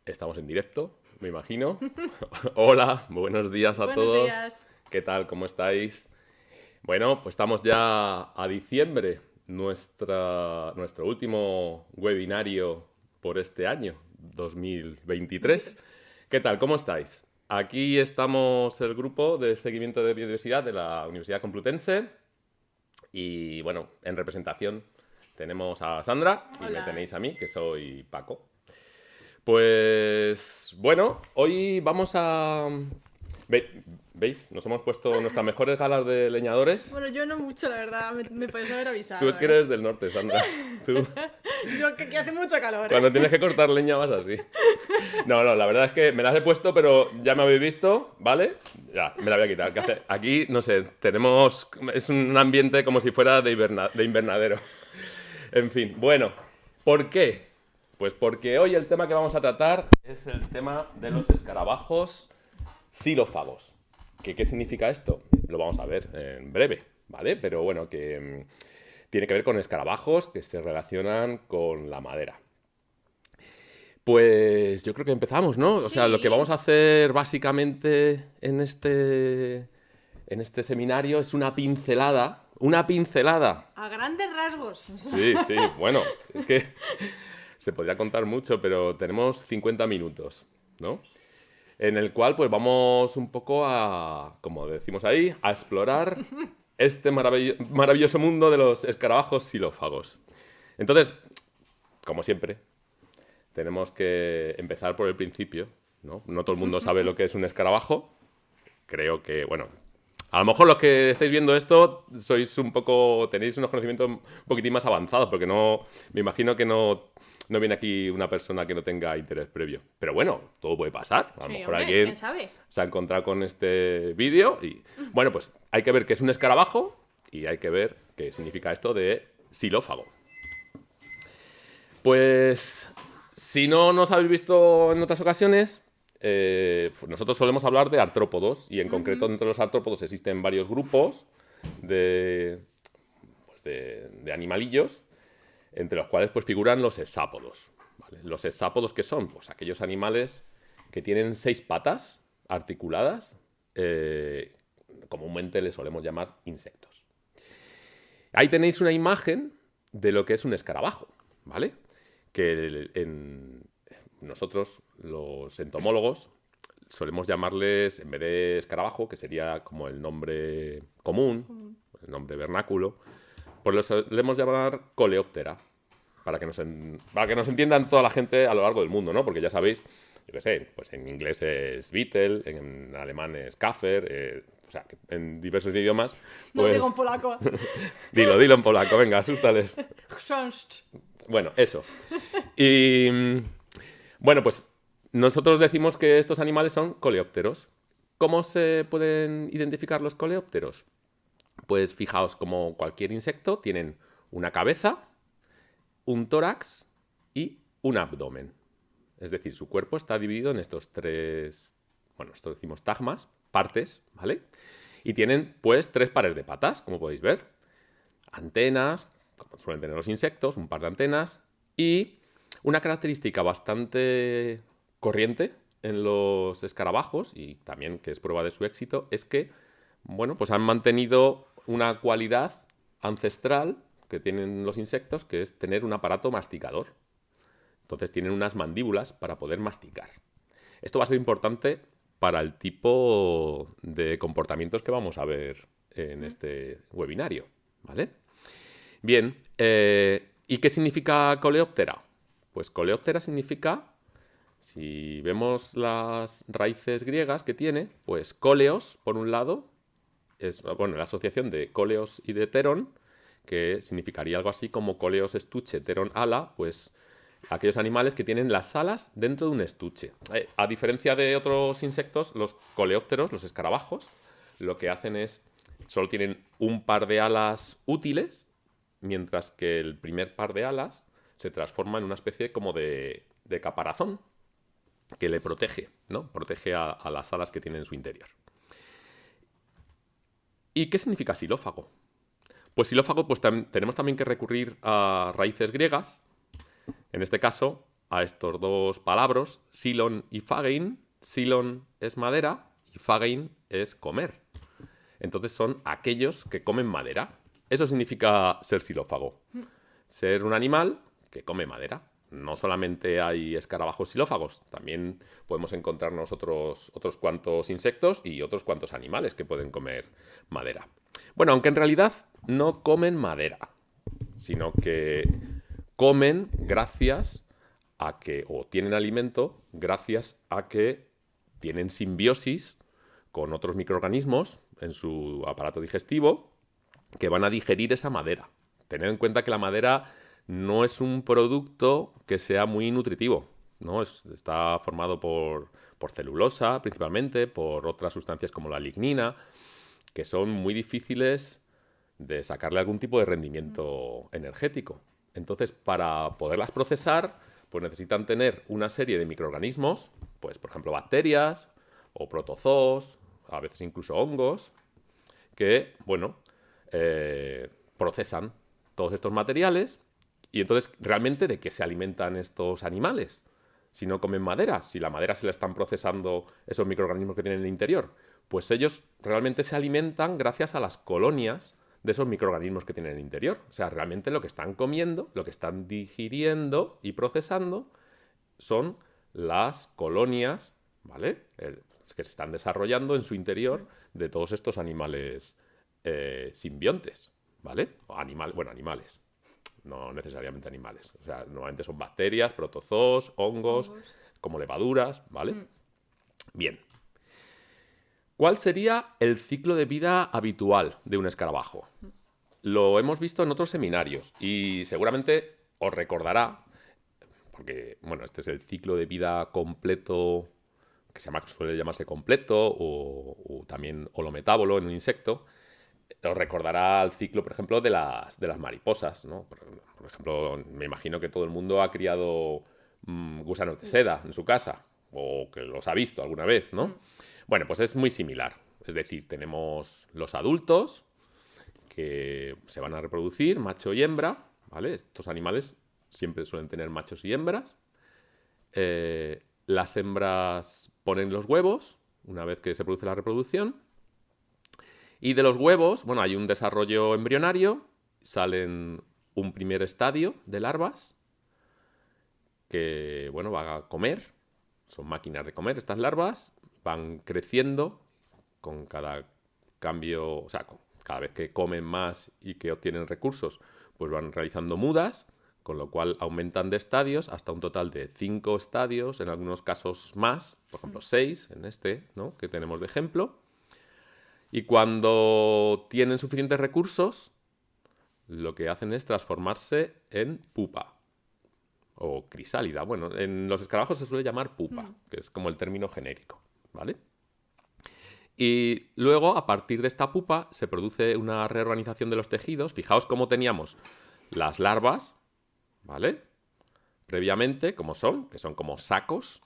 Estamos en directo, me imagino. Hola, buenos días a Buenos todos. días. ¿Qué tal? ¿Cómo estáis? Bueno, pues estamos ya a diciembre, nuestro último webinario por este año, 2023. 23. ¿Qué tal? ¿Cómo estáis? Aquí estamos el grupo de seguimiento de biodiversidad de la Universidad Complutense y bueno, en representación tenemos a Sandra y me Hola. tenéis a mí, que soy Paco. Pues bueno, hoy vamos a... ¿Veis? Nos hemos puesto nuestras mejores galas de leñadores. Bueno, yo no mucho, la verdad. Me podéis haber Tú es avisado, que ¿eh? eres del norte, Sandra. Tú, Yo que hace mucho calor, ¿eh? cuando tienes que cortar leña vas así. No, la verdad es que me las he puesto, pero ya me habéis visto, ¿vale? Ya, me la voy a quitar. Aquí, no sé, tenemos... Es un ambiente como si fuera de invernadero. En fin, bueno, ¿por qué? Pues porque hoy el tema que vamos a tratar es el tema de los escarabajos xilófagos. ¿Qué significa esto? Lo vamos a ver en breve, ¿vale? Pero bueno, que tiene que ver con escarabajos que se relacionan con la madera. Pues yo creo que empezamos, ¿no? O sea, lo que vamos Sí, a hacer básicamente en este seminario es una pincelada. a grandes rasgos. Sí, sí, bueno, es que se podría contar mucho, pero tenemos 50 minutos, ¿no? En el cual pues vamos un poco a, como decimos ahí, a explorar este maravilloso mundo de los escarabajos xilófagos. Entonces, como siempre, tenemos que empezar por el principio, ¿no? No todo el mundo sabe lo que es un escarabajo. Creo que, bueno, a lo mejor los que estáis viendo esto tenéis unos conocimientos un poquitín más avanzados, porque no, me imagino que no viene aquí una persona que no tenga interés previo. Pero bueno, todo puede pasar. A lo Sí, mejor hombre, quién alguien sabe. se ha encontrado con este vídeo y, bueno, pues hay que ver qué es un escarabajo y hay que ver qué significa esto de xilófago. Pues, si no nos habéis visto en otras ocasiones, pues nosotros solemos hablar de artrópodos y en concreto dentro de los artrópodos existen varios grupos de, de animalillos, entre los cuales pues figuran los hexápodos. ¿Vale? Los hexápodos, ¿qué son? Pues aquellos animales que tienen 6 patas articuladas, comúnmente les solemos llamar insectos. Ahí tenéis una imagen de lo que es un escarabajo, ¿vale? Que nosotros, los entomólogos, solemos llamarles, en vez de escarabajo, que sería como el nombre común, el nombre vernáculo, pues los solemos llamar coleóptera, para que nos entiendan toda la gente a lo largo del mundo, ¿no? Porque ya sabéis, yo qué sé, pues en inglés es Beetle, en alemán es Käfer, o sea, que en diversos idiomas, No lo digo pues en polaco. dilo en polaco, venga, asústales. Chrząszcz. Bueno, eso. Y bueno, pues nosotros decimos que estos animales son coleópteros. ¿Cómo se pueden identificar los coleópteros? Pues fijaos, como cualquier insecto, tienen una cabeza, un tórax y un abdomen. Es decir, su cuerpo está dividido en estos tres, bueno, esto decimos tagmas, partes, ¿vale? Y tienen pues 3 pares de patas, como podéis ver. Antenas, como suelen tener los insectos, un par de antenas. Y una característica bastante corriente en los escarabajos, y también que es prueba de su éxito, es que, bueno, pues han mantenido una cualidad ancestral que tienen los insectos, que es tener un aparato masticador. Entonces tienen unas mandíbulas para poder masticar. Esto va a ser importante para el tipo de comportamientos que vamos a ver en este webinario, ¿vale? Bien, ¿y qué significa coleóptera? Pues coleóptera significa, si vemos las raíces griegas que tiene, pues coleos, por un lado, es bueno, la asociación de coleos y de terón, que significaría algo así como coleos estuche, terón ala, pues aquellos animales que tienen las alas dentro de un estuche. A diferencia de otros insectos, los coleópteros, los escarabajos, lo que hacen es, solo tienen un par de alas útiles, mientras que el primer par de alas se transforma en una especie como de caparazón que le protege, ¿no? Protege a las alas que tiene en su interior. ¿Y qué significa xilófago? Pues xilófago, pues tenemos también que recurrir a raíces griegas. En este caso, a estos dos palabras, silon y fagein. Silon es madera y fagein es comer. Entonces son aquellos que comen madera. Eso significa ser xilófago. Ser un animal que come madera. No solamente hay escarabajos xilófagos, también podemos encontrarnos otros cuantos insectos y otros cuantos animales que pueden comer madera. Bueno, aunque en realidad no comen madera, sino que comen gracias a que, o tienen alimento gracias a que tienen simbiosis con otros microorganismos en su aparato digestivo que van a digerir esa madera. Tened en cuenta que la madera no es un producto que sea muy nutritivo, ¿no? Está formado por celulosa, principalmente, por otras sustancias como la lignina, que son muy difíciles de sacarle algún tipo de rendimiento energético. Entonces, para poderlas procesar, pues necesitan tener una serie de microorganismos, pues por ejemplo bacterias o protozoos, a veces incluso hongos, que, bueno, procesan todos estos materiales. Y entonces, ¿realmente de qué se alimentan estos animales? Si no comen madera, si la madera se la están procesando esos microorganismos que tienen en el interior, pues ellos realmente se alimentan gracias a las colonias de esos microorganismos que tienen en el interior. O sea, realmente lo que están comiendo, lo que están digiriendo y procesando son las colonias, ¿vale? Que se están desarrollando en su interior de todos estos animales simbiontes, ¿vale? O animales. No necesariamente animales. O sea, normalmente son bacterias, protozoos, hongos, como levaduras, ¿vale? Bien. ¿Cuál sería el ciclo de vida habitual de un escarabajo? Lo hemos visto en otros seminarios y seguramente os recordará, porque, bueno, este es el ciclo de vida completo, que suele llamarse completo, o también holometábolo en un insecto. Os recordará el ciclo, por ejemplo, de las mariposas, ¿no? Por ejemplo, me imagino que todo el mundo ha criado gusanos de seda en su casa, o que los ha visto alguna vez, ¿no? Bueno, pues es muy similar. Es decir, tenemos los adultos que se van a reproducir, macho y hembra, ¿vale? Estos animales siempre suelen tener machos y hembras. Las hembras ponen los huevos una vez que se produce la reproducción. Y de los huevos, bueno, hay un desarrollo embrionario, salen un primer estadio de larvas que, bueno, van a comer, son máquinas de comer estas larvas, van creciendo con cada cambio, o sea, cada vez que comen más y que obtienen recursos, pues van realizando mudas, con lo cual aumentan de estadios hasta un total de 5 estadios, en algunos casos más, por ejemplo 6 en este, ¿no?, que tenemos de ejemplo. Y cuando tienen suficientes recursos, lo que hacen es transformarse en pupa o crisálida. Bueno, en los escarabajos se suele llamar pupa, que es como el término genérico, ¿vale? Y luego, a partir de esta pupa, se produce una reorganización de los tejidos. Fijaos cómo teníamos las larvas, ¿vale? Previamente, como son, que son como sacos,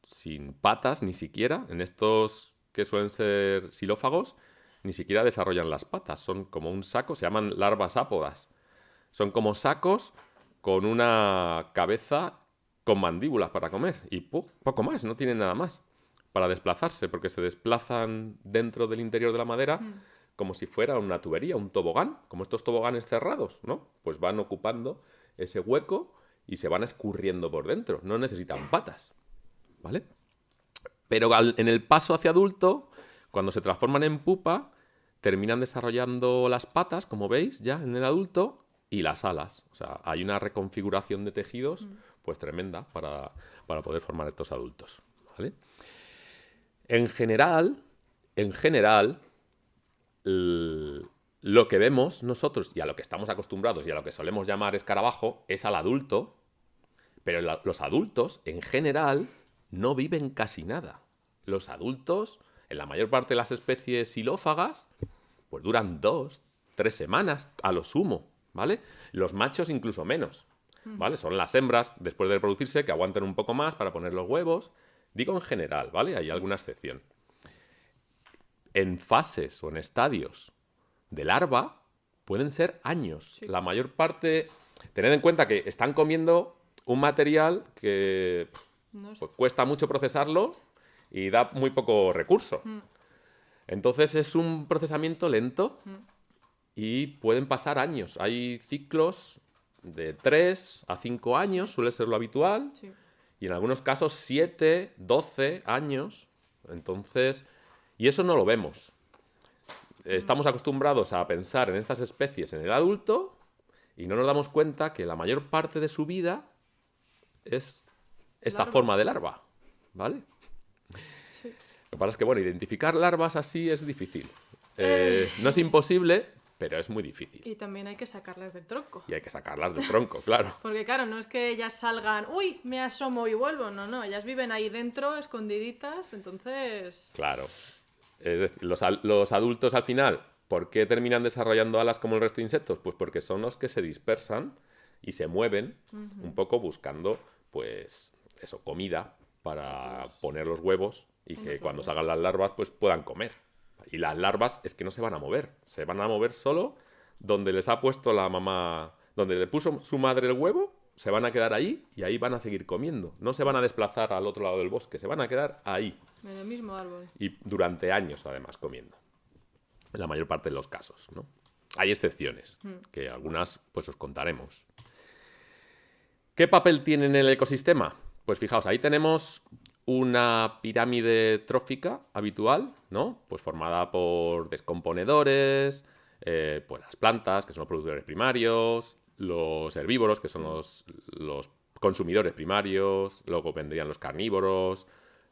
sin patas ni siquiera. En estos que suelen ser xilófagos, ni siquiera desarrollan las patas. Son como un saco, se llaman larvas ápodas. Son como sacos con una cabeza con mandíbulas para comer. Y poco más, no tienen nada más para desplazarse, porque se desplazan dentro del interior de la madera como si fuera una tubería, un tobogán, como estos toboganes cerrados, ¿no? Pues van ocupando ese hueco y se van escurriendo por dentro. No necesitan patas, ¿vale? Pero en el paso hacia adulto, cuando se transforman en pupa, terminan desarrollando las patas, como veis, ya en el adulto, y las alas. O sea, hay una reconfiguración de tejidos pues tremenda para poder formar estos adultos, ¿vale? En general, lo que vemos nosotros y a lo que estamos acostumbrados y a lo que solemos llamar escarabajo es al adulto, pero los adultos, en general, no viven casi nada. Los adultos, en la mayor parte de las especies xilófagas, pues duran 2, 3 semanas a lo sumo, ¿vale? Los machos incluso menos, ¿vale? Son las hembras, después de reproducirse, que aguantan un poco más para poner los huevos. Digo en general, ¿vale? Hay alguna excepción. En fases o en estadios de larva pueden ser años. Sí. La mayor parte... Tened en cuenta que están comiendo un material que No es- pues, cuesta mucho procesarlo y da muy poco recurso. Entonces es un procesamiento lento y pueden pasar años. Hay ciclos de 3 a 5 años, suele ser lo habitual, Sí. y en algunos casos 7, 12 años. Entonces, y eso no lo vemos. Estamos acostumbrados a pensar en estas especies en el adulto y no nos damos cuenta que la mayor parte de su vida es esta Larva. forma de larva, ¿vale? Sí. Lo que pasa es que, bueno, identificar larvas así es difícil. No es imposible, pero es muy difícil. Y también hay que sacarlas del tronco. Y hay que sacarlas del tronco, claro. Porque claro, no es que ellas salgan, uy, me asomo y vuelvo. No, ellas viven ahí dentro, escondiditas, entonces... Claro. Es decir, los adultos al final, ¿por qué terminan desarrollando alas como el resto de insectos? Pues porque son los que se dispersan y se mueven un poco buscando, pues, eso, comida para poner los huevos y que cuando salgan las larvas, pues puedan comer. Y las larvas es que no se van a mover solo donde les ha puesto la mamá, donde le puso su madre el huevo, se van a quedar ahí y ahí van a seguir comiendo. No se van a desplazar al otro lado del bosque, se van a quedar ahí. En el mismo árbol. Y durante años, además, comiendo. En la mayor parte de los casos, ¿no? Hay excepciones, que algunas pues os contaremos. ¿Qué papel tiene en el ecosistema? Pues fijaos, ahí tenemos una pirámide trófica habitual, ¿no? Pues formada por descomponedores, pues las plantas, que son los productores primarios, los herbívoros, que son los consumidores primarios, luego vendrían los carnívoros,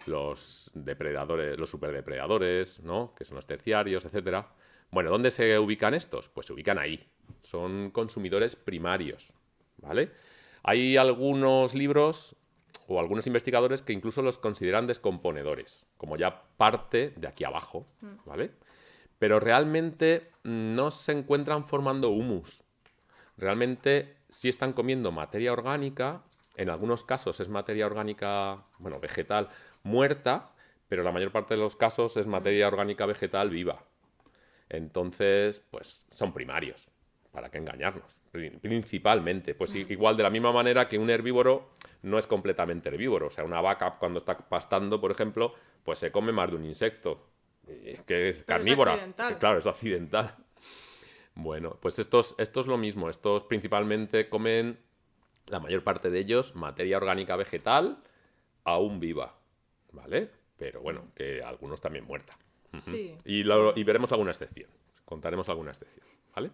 los depredadores, los superdepredadores, ¿no? Que son los terciarios, etcétera. Bueno, ¿dónde se ubican estos? Pues se ubican ahí. Son consumidores primarios, ¿vale? Hay algunos libros o algunos investigadores que incluso los consideran descomponedores, como ya parte de aquí abajo, ¿vale? Pero realmente no se encuentran formando humus. Realmente sí están comiendo materia orgánica, en algunos casos es materia orgánica, bueno, vegetal, muerta, pero la mayor parte de los casos es materia orgánica vegetal viva. Entonces, pues son primarios, ¿para qué engañarnos? Principalmente, pues igual de la misma manera que un herbívoro no es completamente herbívoro. O sea, una vaca cuando está pastando, por ejemplo, pues se come más de un insecto, que es Pero carnívora. es accidental. Claro, es accidental. Bueno, pues estos es lo mismo. Estos principalmente comen, la mayor parte de ellos, materia orgánica vegetal aún viva, ¿vale? Pero bueno, que algunos también muerta. Sí. Y veremos alguna excepción. Contaremos alguna excepción, ¿vale?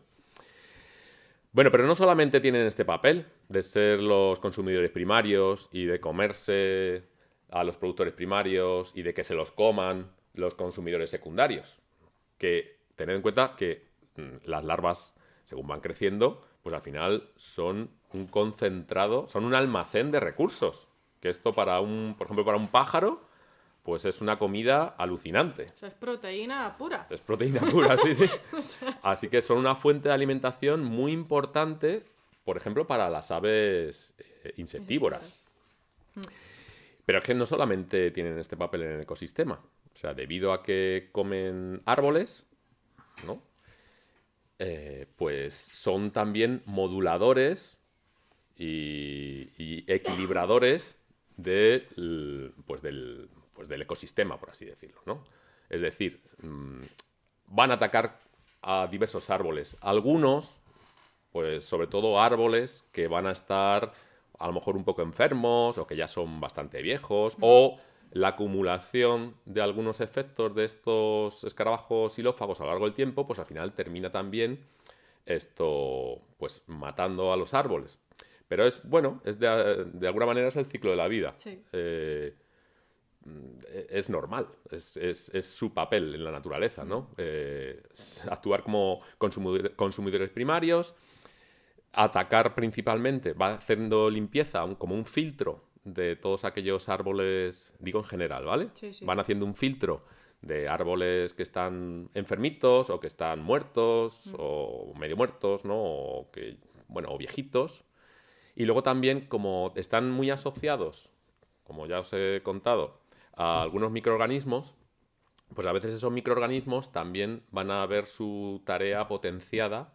Bueno, pero no solamente tienen este papel de ser los consumidores primarios y de comerse a los productores primarios y de que se los coman los consumidores secundarios. Que tened en cuenta que las larvas, según van creciendo, pues al final son un concentrado, son un almacén de recursos. Que esto por ejemplo, para un pájaro, pues es una comida alucinante. O sea, es proteína pura. Es proteína pura, sí, sí. O sea, Así que son una fuente de alimentación muy importante, por ejemplo, para las aves insectívoras. Pero es que no solamente tienen este papel en el ecosistema. O sea, debido a que comen árboles, ¿no? Pues son también moduladores y equilibradores del ecosistema, por así decirlo, ¿no? Es decir, van a atacar a diversos árboles. Algunos, pues sobre todo árboles que van a estar a lo mejor un poco enfermos o que ya son bastante viejos, o la acumulación de algunos efectos de estos escarabajos xilófagos a lo largo del tiempo, pues al final termina también esto, pues matando a los árboles. Pero es, bueno, de alguna manera es el ciclo de la vida. Sí. Es normal, es su papel en la naturaleza, ¿no? Actuar como consumidores primarios, atacar principalmente, va haciendo limpieza como un filtro de todos aquellos árboles, digo en general, ¿vale? Sí, sí. Van haciendo un filtro de árboles que están enfermitos o que están muertos o medio muertos, ¿no? O que, bueno, o viejitos. Y luego también, como están muy asociados, como ya os he contado, a algunos microorganismos, pues a veces esos microorganismos también van a ver su tarea potenciada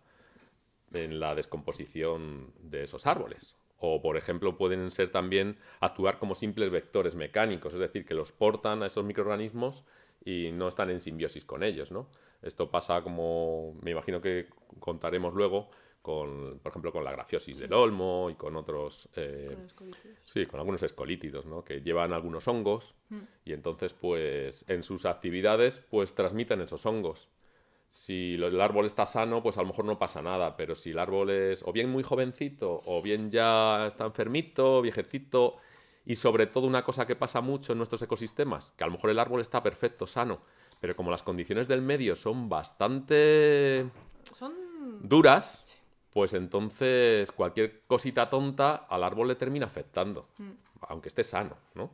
en la descomposición de esos árboles O, por ejemplo, pueden ser también actuar como simples vectores mecánicos, es decir, que los portan a esos microorganismos y no están en simbiosis con ellos, ¿no? Esto pasa como, me imagino que contaremos luego, por ejemplo, con la grafiosis del olmo y con otros... Con los colitidos. sí, con algunos escolítidos, ¿no? Que llevan algunos hongos y entonces, pues, en sus actividades, pues, transmiten esos hongos. Si el árbol está sano, pues a lo mejor no pasa nada, pero si el árbol es o bien muy jovencito, o bien ya está enfermito, viejecito, y sobre todo una cosa que pasa mucho en nuestros ecosistemas, que a lo mejor el árbol está perfecto, sano, pero como las condiciones del medio son bastante Son... duras, pues entonces cualquier cosita tonta al árbol le termina afectando, aunque esté sano, ¿no?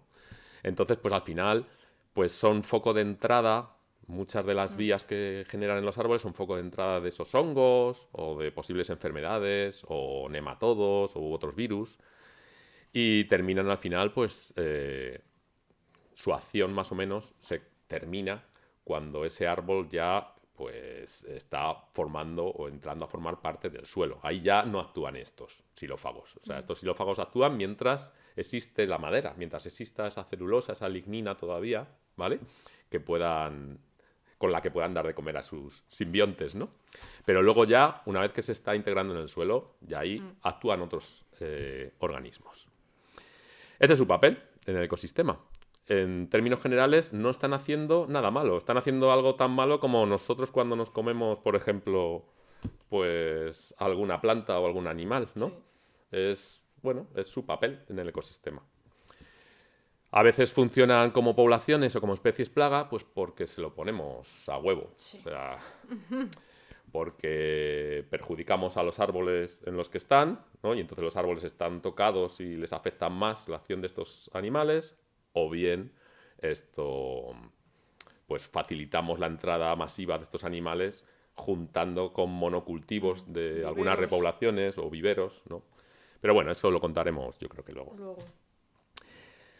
Entonces, pues al final, pues son foco de entrada. Muchas de las vías que generan en los árboles son foco de entrada de esos hongos o de posibles enfermedades o nematodos u otros virus y terminan al final, pues su acción más o menos se termina cuando ese árbol ya pues está formando o entrando a formar parte del suelo. Ahí ya no actúan estos xilófagos. O sea, estos xilófagos actúan mientras existe la madera, mientras exista esa celulosa, esa lignina todavía, ¿vale? Con la que puedan dar de comer a sus simbiontes, ¿no? Pero luego ya, una vez que se está integrando en el suelo, ya ahí actúan otros organismos. Ese es su papel en el ecosistema. En términos generales, no están haciendo nada malo. Están haciendo algo tan malo como nosotros cuando nos comemos, por ejemplo, pues alguna planta o algún animal, ¿no? Sí. Es su papel en el ecosistema. A veces funcionan como poblaciones o como especies plaga, pues porque se lo ponemos a huevo. Sí. O sea, porque perjudicamos a los árboles en los que están, ¿no? Y entonces los árboles están tocados y les afecta más la acción de estos animales, o bien pues facilitamos la entrada masiva de estos animales juntando con monocultivos de viveros. Algunas repoblaciones o viveros, ¿no? Pero bueno, eso lo contaremos yo creo que luego.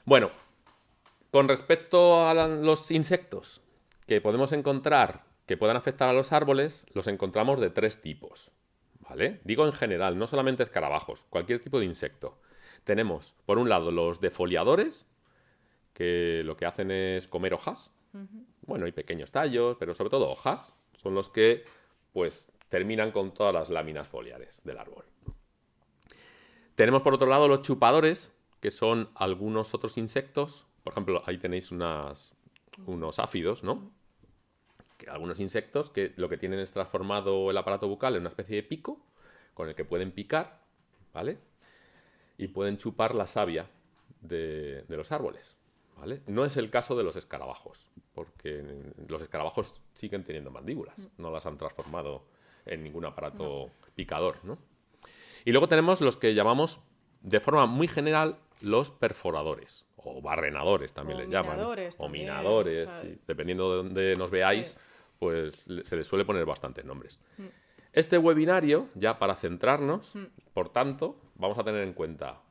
Bueno, con respecto a los insectos que podemos encontrar que puedan afectar a los árboles, los encontramos de 3 tipos, ¿vale? Digo en general, no solamente escarabajos, cualquier tipo de insecto. Tenemos, por un lado, los defoliadores, que lo que hacen es comer hojas. Bueno, y pequeños tallos, pero sobre todo hojas. Son los que, pues, terminan con todas las láminas foliares del árbol. Tenemos, por otro lado, los chupadores, que son algunos otros insectos. Por ejemplo, ahí tenéis unos áfidos, ¿no? Algunos insectos que lo que tienen es transformado el aparato bucal en una especie de pico con el que pueden picar, ¿vale? Y pueden chupar la savia de los árboles, ¿vale? No es el caso de los escarabajos, porque los escarabajos siguen teniendo mandíbulas, no las han transformado en ningún aparato picador, ¿no? Y luego tenemos los que llamamos, de forma muy general, los perforadores, o barrenadores también les llaman, o minadores, o sea, sí. Dependiendo de dónde nos veáis, sí. Pues se les suele poner bastantes nombres. Este webinario, ya para centrarnos, por tanto, vamos a tener en cuenta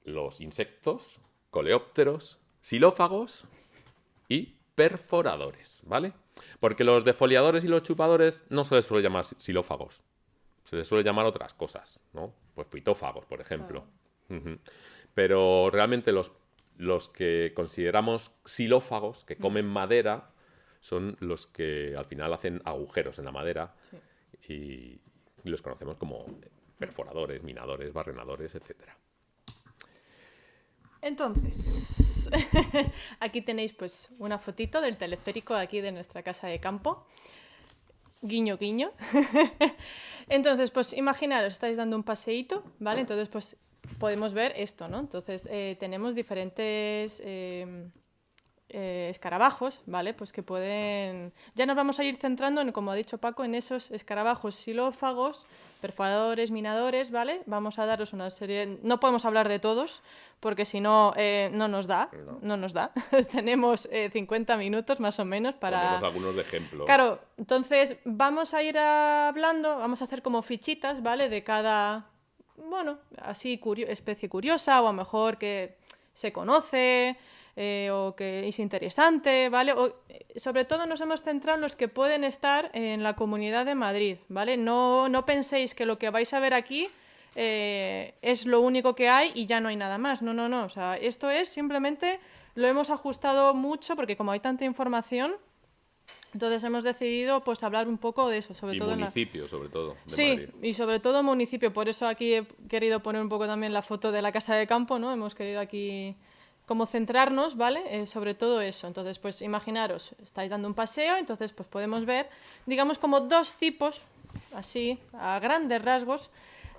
los insectos, coleópteros, xilófagos y perforadores, ¿vale? Porque los defoliadores y los chupadores no se les suele llamar xilófagos, se les suele llamar otras cosas, ¿no? Pues fitófagos, por ejemplo. Pero realmente los que consideramos xilófagos, que comen madera, son los que al final hacen agujeros en la madera, sí. Y los conocemos como perforadores, minadores, barrenadores, etc. Entonces, aquí tenéis pues una fotito del teleférico de aquí de nuestra casa de campo. Guiño, guiño. Entonces, pues imaginaros, estáis dando un paseíto, ¿vale? Entonces, pues podemos ver esto, ¿no? Entonces, tenemos diferentes escarabajos, ¿vale? Pues que pueden... Ya nos vamos a ir centrando, como ha dicho Paco, en esos escarabajos xilófagos, perforadores, minadores, ¿vale? Vamos a daros una serie... No podemos hablar de todos, porque si no, no nos da. No nos da. Tenemos 50 minutos más o menos para... Ponemos algunos de ejemplo. Claro, entonces vamos a ir hablando, vamos a hacer como fichitas, ¿vale? De cada, bueno, así especie curiosa o a lo mejor que se conoce... o que es interesante, ¿vale? Sobre todo nos hemos centrado en los que pueden estar en la Comunidad de Madrid, ¿vale? No penséis que lo que vais a ver aquí es lo único que hay y ya no hay nada más. No, no, no. O sea, esto es simplemente, lo hemos ajustado mucho porque como hay tanta información, entonces hemos decidido pues hablar un poco de eso, sobre Y todo municipio, sobre todo, de Sí, Madrid. y sobre todo municipio. Por eso aquí he querido poner un poco también la foto de la casa de campo, ¿no? Hemos querido aquí como centrarnos, ¿vale? Sobre todo eso. Entonces, pues imaginaros, estáis dando un paseo, entonces pues podemos ver, digamos, como dos tipos, así, a grandes rasgos,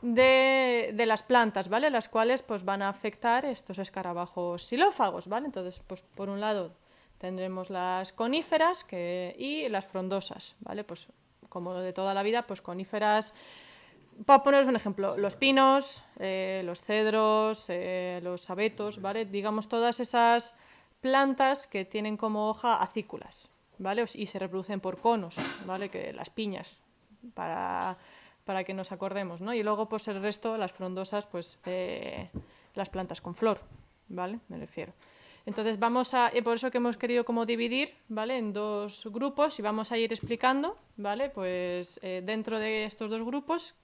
de las plantas, ¿vale? Las cuales pues van a afectar estos escarabajos xilófagos, ¿vale? Entonces, pues por un lado tendremos las coníferas y las frondosas, ¿vale? Pues como de toda la vida, pues coníferas. Para poneros un ejemplo, los pinos, los cedros, los abetos, ¿vale? Digamos todas esas plantas que tienen como hoja acículas, ¿vale? Y se reproducen por conos, ¿vale? Que las piñas, para que nos acordemos, ¿no? Y luego, pues el resto, las frondosas, pues las plantas con flor, ¿vale? Me refiero. Entonces vamos a, por eso que hemos querido como dividir, ¿vale? En dos grupos y vamos a ir explicando, ¿vale? Pues dentro de estos dos grupos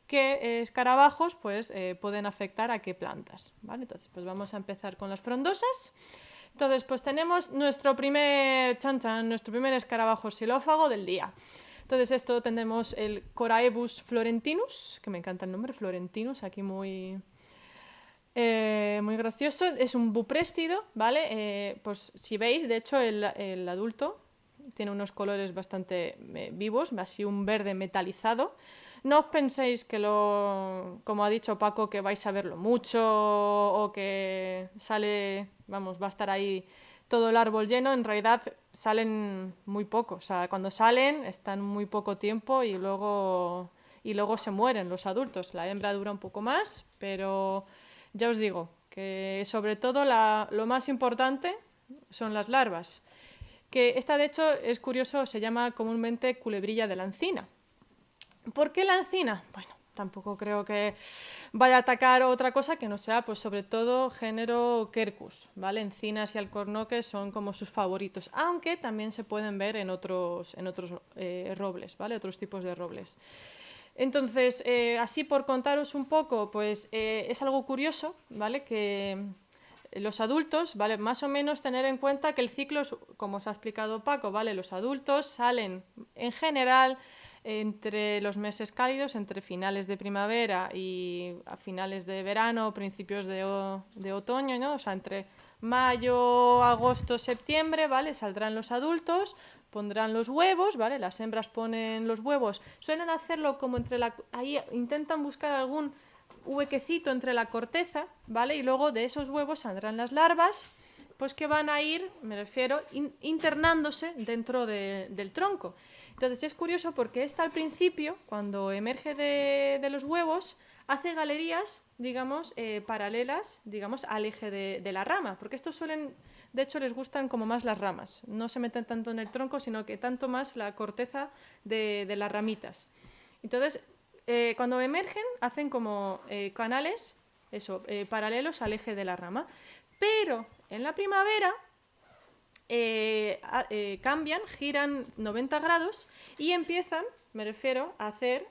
qué escarabajos pues pueden afectar a qué plantas, ¿vale? Entonces pues vamos a empezar con las frondosas. Entonces pues tenemos nuestro primer nuestro primer escarabajo xilófago del día. Entonces esto tenemos el Coraebus florentinus, que me encanta el nombre, florentinus, aquí muy gracioso. Es un bupréstido, ¿vale? Pues si veis, de hecho, el adulto tiene unos colores bastante vivos, así un verde metalizado. No os penséis que como ha dicho Paco, que vais a verlo mucho o que sale, vamos, va a estar ahí todo el árbol lleno. En realidad salen muy poco. O sea, cuando salen están muy poco tiempo y luego se mueren los adultos. La hembra dura un poco más, pero ya os digo que sobre todo lo más importante son las larvas. Que esta de hecho es curioso, se llama comúnmente culebrilla de la encina. ¿Por qué la encina? Bueno, tampoco creo que vaya a atacar otra cosa que no sea, pues sobre todo género Quercus, ¿vale? Encinas y alcornoques son como sus favoritos, aunque también se pueden ver en otros robles, ¿vale? Otros tipos de robles. Entonces, así por contaros un poco, pues es algo curioso, ¿vale? Que los adultos, ¿vale? Más o menos tener en cuenta que el ciclo es, como os ha explicado Paco, ¿vale? Los adultos salen en general entre los meses cálidos, entre finales de primavera y a finales de verano, principios de otoño, ¿no? O sea, entre mayo, agosto, septiembre, ¿vale? Saldrán los adultos, pondrán los huevos, ¿vale? Las hembras ponen los huevos, suelen hacerlo como ahí intentan buscar algún huequecito entre la corteza, ¿vale? Y luego de esos huevos saldrán las larvas, pues que van a ir, me refiero, internándose dentro del tronco. Entonces es curioso porque esta al principio, cuando emerge de los huevos, hace galerías, digamos, paralelas, digamos, al eje de la rama, porque estos suelen, de hecho, les gustan como más las ramas, no se meten tanto en el tronco, sino que tanto más la corteza de las ramitas. Entonces, cuando emergen, hacen como canales, paralelos al eje de la rama, pero en la primavera cambian, giran 90 grados y empiezan, me refiero, a hacer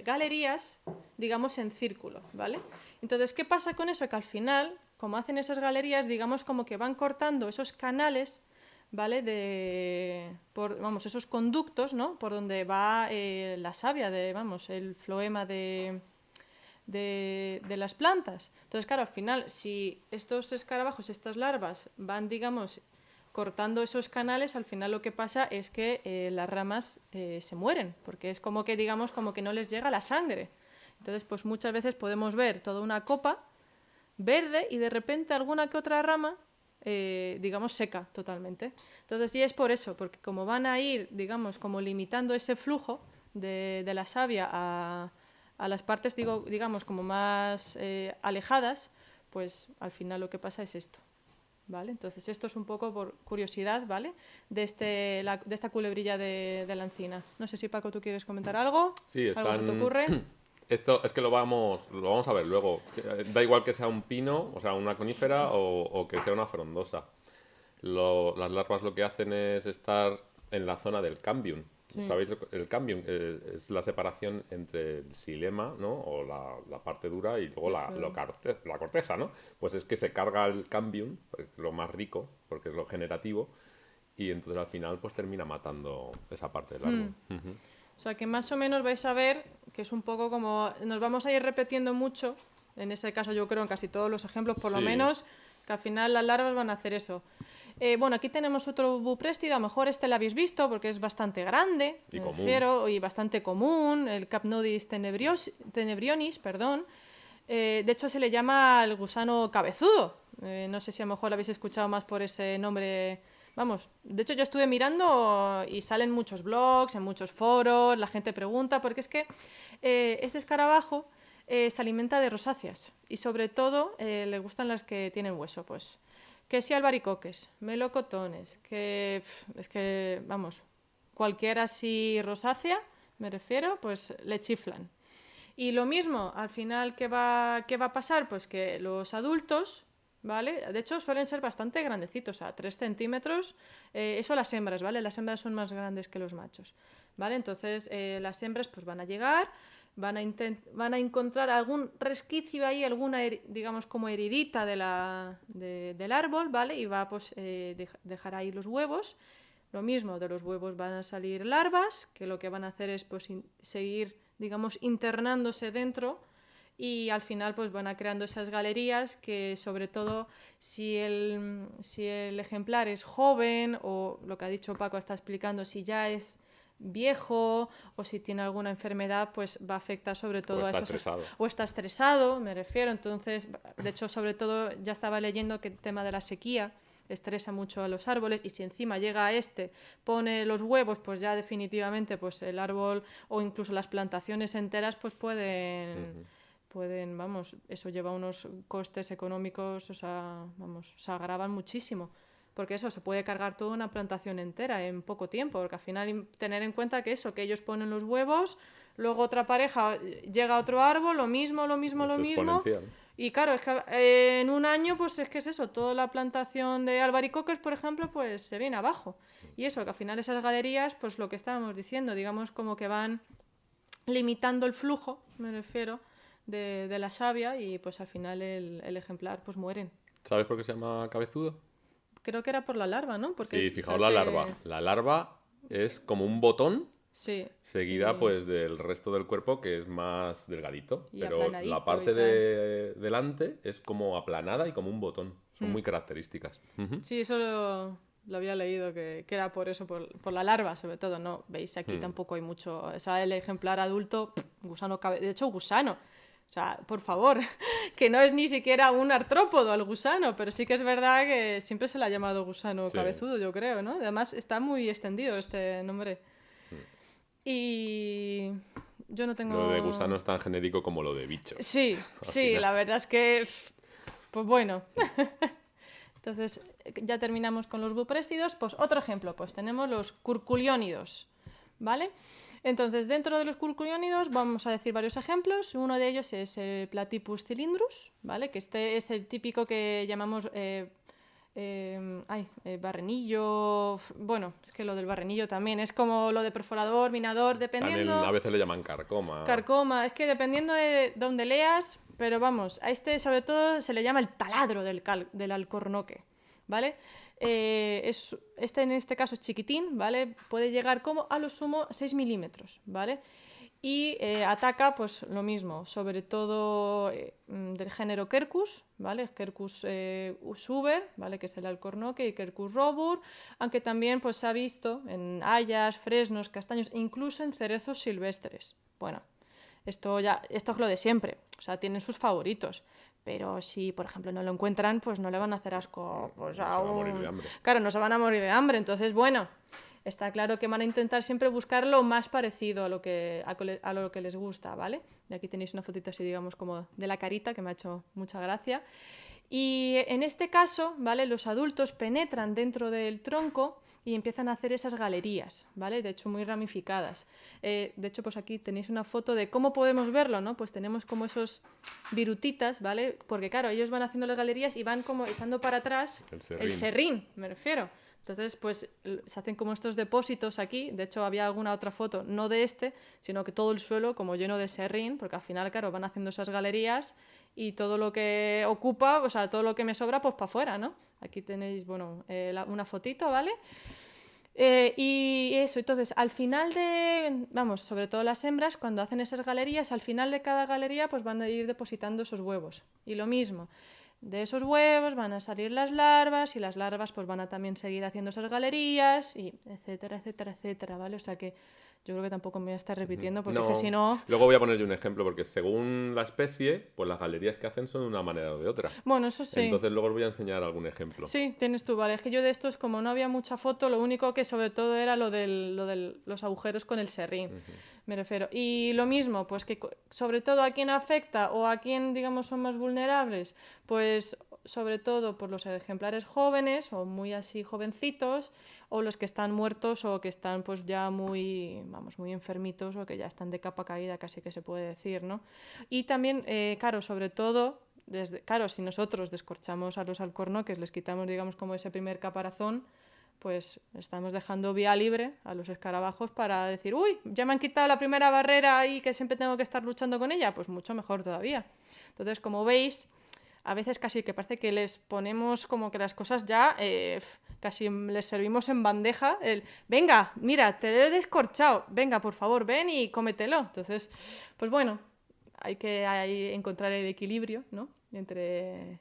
galerías, digamos, en círculo, ¿vale? Entonces, ¿qué pasa con eso? Que al final, como hacen esas galerías, digamos, como que van cortando esos canales, ¿vale? Vamos, esos conductos, ¿no? Por donde va la savia, el floema de las plantas. Entonces, claro, al final, si estos escarabajos, estas larvas, van, digamos, cortando esos canales, al final lo que pasa es que las ramas se mueren, porque es como que, digamos, como que no les llega la sangre. Entonces, pues muchas veces podemos ver toda una copa verde y de repente alguna que otra rama, digamos, seca totalmente. Entonces, y es por eso, porque como van a ir, digamos, como limitando ese flujo de la savia a las partes, digamos, como más alejadas, pues al final lo que pasa es esto. ¿Vale? Entonces esto es un poco por curiosidad, ¿vale? De esta culebrilla de la encina. No sé si Paco tú quieres comentar algo. Sí, ¿Algo se te ocurre? Esto es que lo vamos a ver luego. Da igual que sea un pino, o sea, una conífera o que sea una frondosa. Las larvas lo que hacen es estar en la zona del cambium, Sí. ¿Sabéis? El cambium es la separación entre el xilema, ¿no? O la parte dura y luego la corteza, ¿no? Pues es que se carga el cambium, pues, lo más rico, porque es lo generativo, y entonces al final pues termina matando esa parte del árbol. Ujú. O sea que más o menos vais a ver que es un poco como... Nos vamos a ir repitiendo mucho, en ese caso yo creo en casi todos los ejemplos, por lo Sí. menos, que al final las larvas van a hacer eso. Bueno, aquí tenemos otro buprestido, a lo mejor este lo habéis visto porque es bastante grande, Y me común. refiero, y bastante común, el Capnodis tenebrionis, perdón. De hecho se le llama el gusano cabezudo. No sé si a lo mejor lo habéis escuchado más por ese nombre. Vamos, de hecho yo estuve mirando y salen muchos blogs, en muchos foros, la gente pregunta, porque es que este escarabajo se alimenta de rosáceas y sobre todo le gustan las que tienen hueso, pues que si albaricoques, melocotones, es que, vamos, cualquiera así rosácea, me refiero, pues le chiflan. Y lo mismo, al final, qué va a pasar? Pues que los adultos, ¿vale? De hecho, suelen ser bastante grandecitos, a 3 centímetros. Eso las hembras, ¿vale? Las hembras son más grandes que los machos, ¿vale? Entonces, las hembras pues van a llegar, van a encontrar algún resquicio ahí, alguna, digamos, como heridita del árbol, ¿vale? Y va pues dejar ahí los huevos. Lo mismo, de los huevos van a salir larvas, que lo que van a hacer es pues seguir, digamos, internándose dentro y al final pues van a creando esas galerías que sobre todo si el ejemplar es joven o lo que ha dicho Paco está explicando, si ya es viejo o si tiene alguna enfermedad, pues va a afectar sobre todo a esos... Estresado. O está estresado, me refiero. Entonces, de hecho, sobre todo, ya estaba leyendo que el tema de la sequía estresa mucho a los árboles y si encima llega a pone los huevos, pues ya definitivamente pues el árbol o incluso las plantaciones enteras pues pueden, vamos, eso lleva unos costes económicos, o sea, vamos, se agravan muchísimo. Porque eso, se puede cargar toda una plantación entera en poco tiempo, porque al final tener en cuenta que eso, que ellos ponen los huevos, luego otra pareja llega a otro árbol, lo mismo, exponencial. y claro, es que en un año, pues es que es eso, toda la plantación de albaricoques, por ejemplo, pues se viene abajo. Y eso, que al final esas galerías, pues lo que estábamos diciendo, digamos como que van limitando el flujo, me refiero, de la savia y pues al final el ejemplar pues mueren. ¿Sabes por qué se llama cabezudo? Creo que era por la larva, ¿no? Porque Sí, fijaos la larva. La larva es como un botón Sí. seguida pues del resto del cuerpo que es más delgadito. Y Pero aplanadito la parte y tal. de delante es como aplanada y como un botón. Son muy características. Ujú. Sí, eso lo había leído, que era por eso, por la larva sobre todo, ¿no? Veis, aquí tampoco hay mucho... O sea, el ejemplar adulto, gusano de hecho, gusano. O sea, por favor, que no es ni siquiera un artrópodo el gusano, pero sí que es verdad que siempre se le ha llamado gusano Sí. cabezudo, yo creo, ¿no? Además, está muy extendido este nombre. Y yo no tengo... Lo de gusano es tan genérico como lo de bicho. Sí, sí, final. la verdad es que... Pues bueno. Entonces, ya terminamos con los buprestidos. Pues otro ejemplo, pues tenemos los curculiónidos, ¿vale? Entonces, dentro de los curculiónidos vamos a decir varios ejemplos. Uno de ellos es Platypus cylindrus, ¿vale? Que este es el típico que llamamos barrenillo. Bueno, es que lo del barrenillo también es como lo de perforador, minador, dependiendo. A veces le llaman carcoma. Carcoma, es que dependiendo de dónde leas, pero vamos, a este sobre todo se le llama el taladro del alcornoque, ¿vale? Este en este caso es chiquitín, ¿vale? Puede llegar como a lo sumo 6 milímetros, ¿vale? Y ataca, pues lo mismo, sobre todo del género Quercus, ¿vale? Quercus suber, ¿vale? Que es el alcornoque, y Quercus robur, aunque también pues, se ha visto en hayas, fresnos, castaños, e incluso en cerezos silvestres. Bueno, esto es lo de siempre, o sea, tienen sus favoritos. Pero si, por ejemplo, no lo encuentran, pues no le van a hacer asco pues, No se va a morir de hambre. Claro, no se van a morir de hambre. Entonces, bueno, está claro que van a intentar siempre buscar lo más parecido a lo que les gusta, ¿vale? Y aquí tenéis una fotito así, digamos, como de la carita, que me ha hecho mucha gracia. Y en este caso, ¿vale? Los adultos penetran dentro del tronco y empiezan a hacer esas galerías, ¿vale? De hecho, muy ramificadas. De hecho, pues aquí tenéis una foto de cómo podemos verlo, ¿no? Pues tenemos como esos virutitas, ¿vale? Porque, claro, ellos van haciendo las galerías y van como echando para atrás El serrín. serrín, me refiero. Entonces, pues se hacen como estos depósitos aquí. De hecho, había alguna otra foto, no de este, sino que todo el suelo como lleno de serrín, porque al final, claro, van haciendo esas galerías y todo lo que ocupa, o sea, todo lo que me sobra, pues para afuera, ¿no? Aquí tenéis, bueno, una fotito, ¿vale? Y eso, entonces, al final de, vamos, sobre todo las hembras, cuando hacen esas galerías, al final de cada galería, pues van a ir depositando esos huevos. Y lo mismo, de esos huevos van a salir las larvas y las larvas pues van a también seguir haciendo esas galerías y etcétera, etcétera, etcétera, ¿vale? O sea que yo creo que tampoco me voy a estar repitiendo porque es que No, si no... luego voy a poner yo un ejemplo, porque según la especie, pues las galerías que hacen son de una manera o de otra. Bueno, eso sí. Entonces luego os voy a enseñar algún ejemplo. Sí, tienes tú, vale. Es que yo de estos, como no había mucha foto, lo único que sobre todo era lo de los agujeros con el serrín, me refiero. Y lo mismo, pues que sobre todo a quién afecta o a quién, digamos, son más vulnerables, pues sobre todo por los ejemplares jóvenes o muy así jovencitos, o los que están muertos o que están pues ya muy, vamos, muy enfermitos o que ya están de capa caída, casi que se puede decir, ¿no? Y también, claro, sobre todo... claro, si nosotros descorchamos a los alcornoques, les quitamos, digamos, como ese primer caparazón, pues estamos dejando vía libre a los escarabajos para decir, uy, ya me han quitado la primera barrera y que siempre tengo que estar luchando con ella, pues mucho mejor todavía. Entonces, como veis, a veces casi que parece que les ponemos como que las cosas ya casi les servimos en bandeja. Venga, mira, te lo he descorchado, venga, por favor, ven y cómetelo. Entonces, pues bueno, hay que encontrar el equilibrio, ¿no? Entre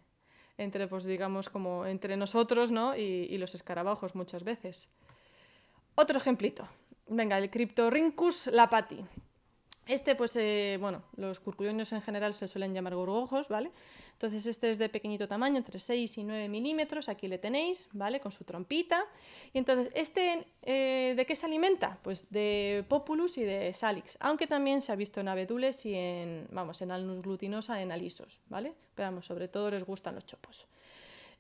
pues digamos, como entre nosotros, ¿no? y los escarabajos muchas veces. Otro ejemplito. Venga, el Cryptorhynchus lapati. Este, pues, bueno, los curculionios en general se suelen llamar gorgojos, ¿vale? Entonces, este es de pequeñito tamaño, entre 6 y 9 milímetros, aquí le tenéis, ¿vale? Con su trompita. Y entonces, ¿este de qué se alimenta? Pues de Populus y de Salix, aunque también se ha visto en abedules y en, vamos, en Alnus glutinosa, en alisos, ¿vale? Pero vamos, sobre todo les gustan los chopos.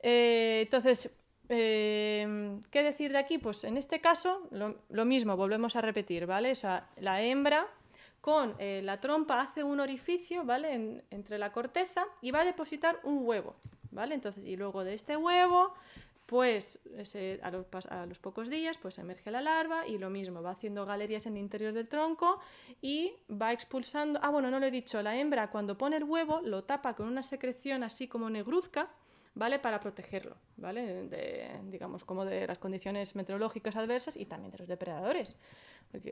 Entonces, ¿qué decir de aquí? Pues en este caso, lo mismo, volvemos a repetir, ¿vale? O sea, la hembra con la trompa hace un orificio, ¿vale? Entre la corteza y va a depositar un huevo, ¿vale? Entonces, y luego de este huevo, pues a los pocos días, pues emerge la larva y lo mismo, va haciendo galerías en el interior del tronco y va expulsando... Ah, bueno, no lo he dicho, la hembra cuando pone el huevo lo tapa con una secreción así como negruzca, ¿vale? Para protegerlo, ¿vale? Digamos, como de las condiciones meteorológicas adversas y también de los depredadores.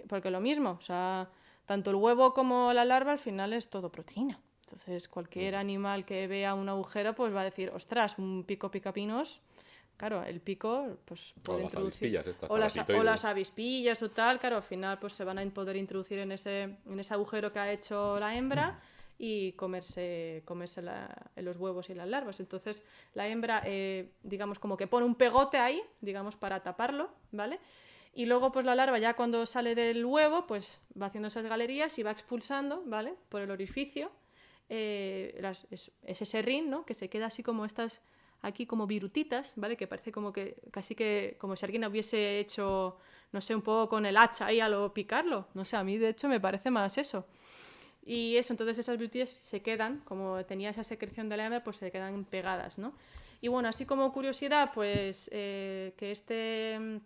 Porque lo mismo, o sea, tanto el huevo como la larva al final es todo proteína. Entonces, cualquier animal que vea un agujero, pues va a decir, ostras, un pico picapinos. Claro, el pico, pues puede introducir... o las avispillas o tal, claro, al final pues se van a poder introducir en ese agujero que ha hecho la hembra y comerse los huevos y las larvas. Entonces, la hembra, digamos, como que pone un pegote ahí, digamos, para taparlo, ¿vale? Y luego, pues la larva ya cuando sale del huevo, pues va haciendo esas galerías y va expulsando, ¿vale? Por el orificio, ese serrín, ¿no? Que se queda así como estas, aquí como virutitas, ¿vale? Que parece como que, casi que, como si alguien hubiese hecho, no sé, un poco con el hacha ahí a lo picarlo. No sé, a mí de hecho me parece más eso. Y eso, entonces esas virutitas se quedan, como tenía esa secreción de la hembra, pues se quedan pegadas, ¿no? Y bueno, así como curiosidad, pues que este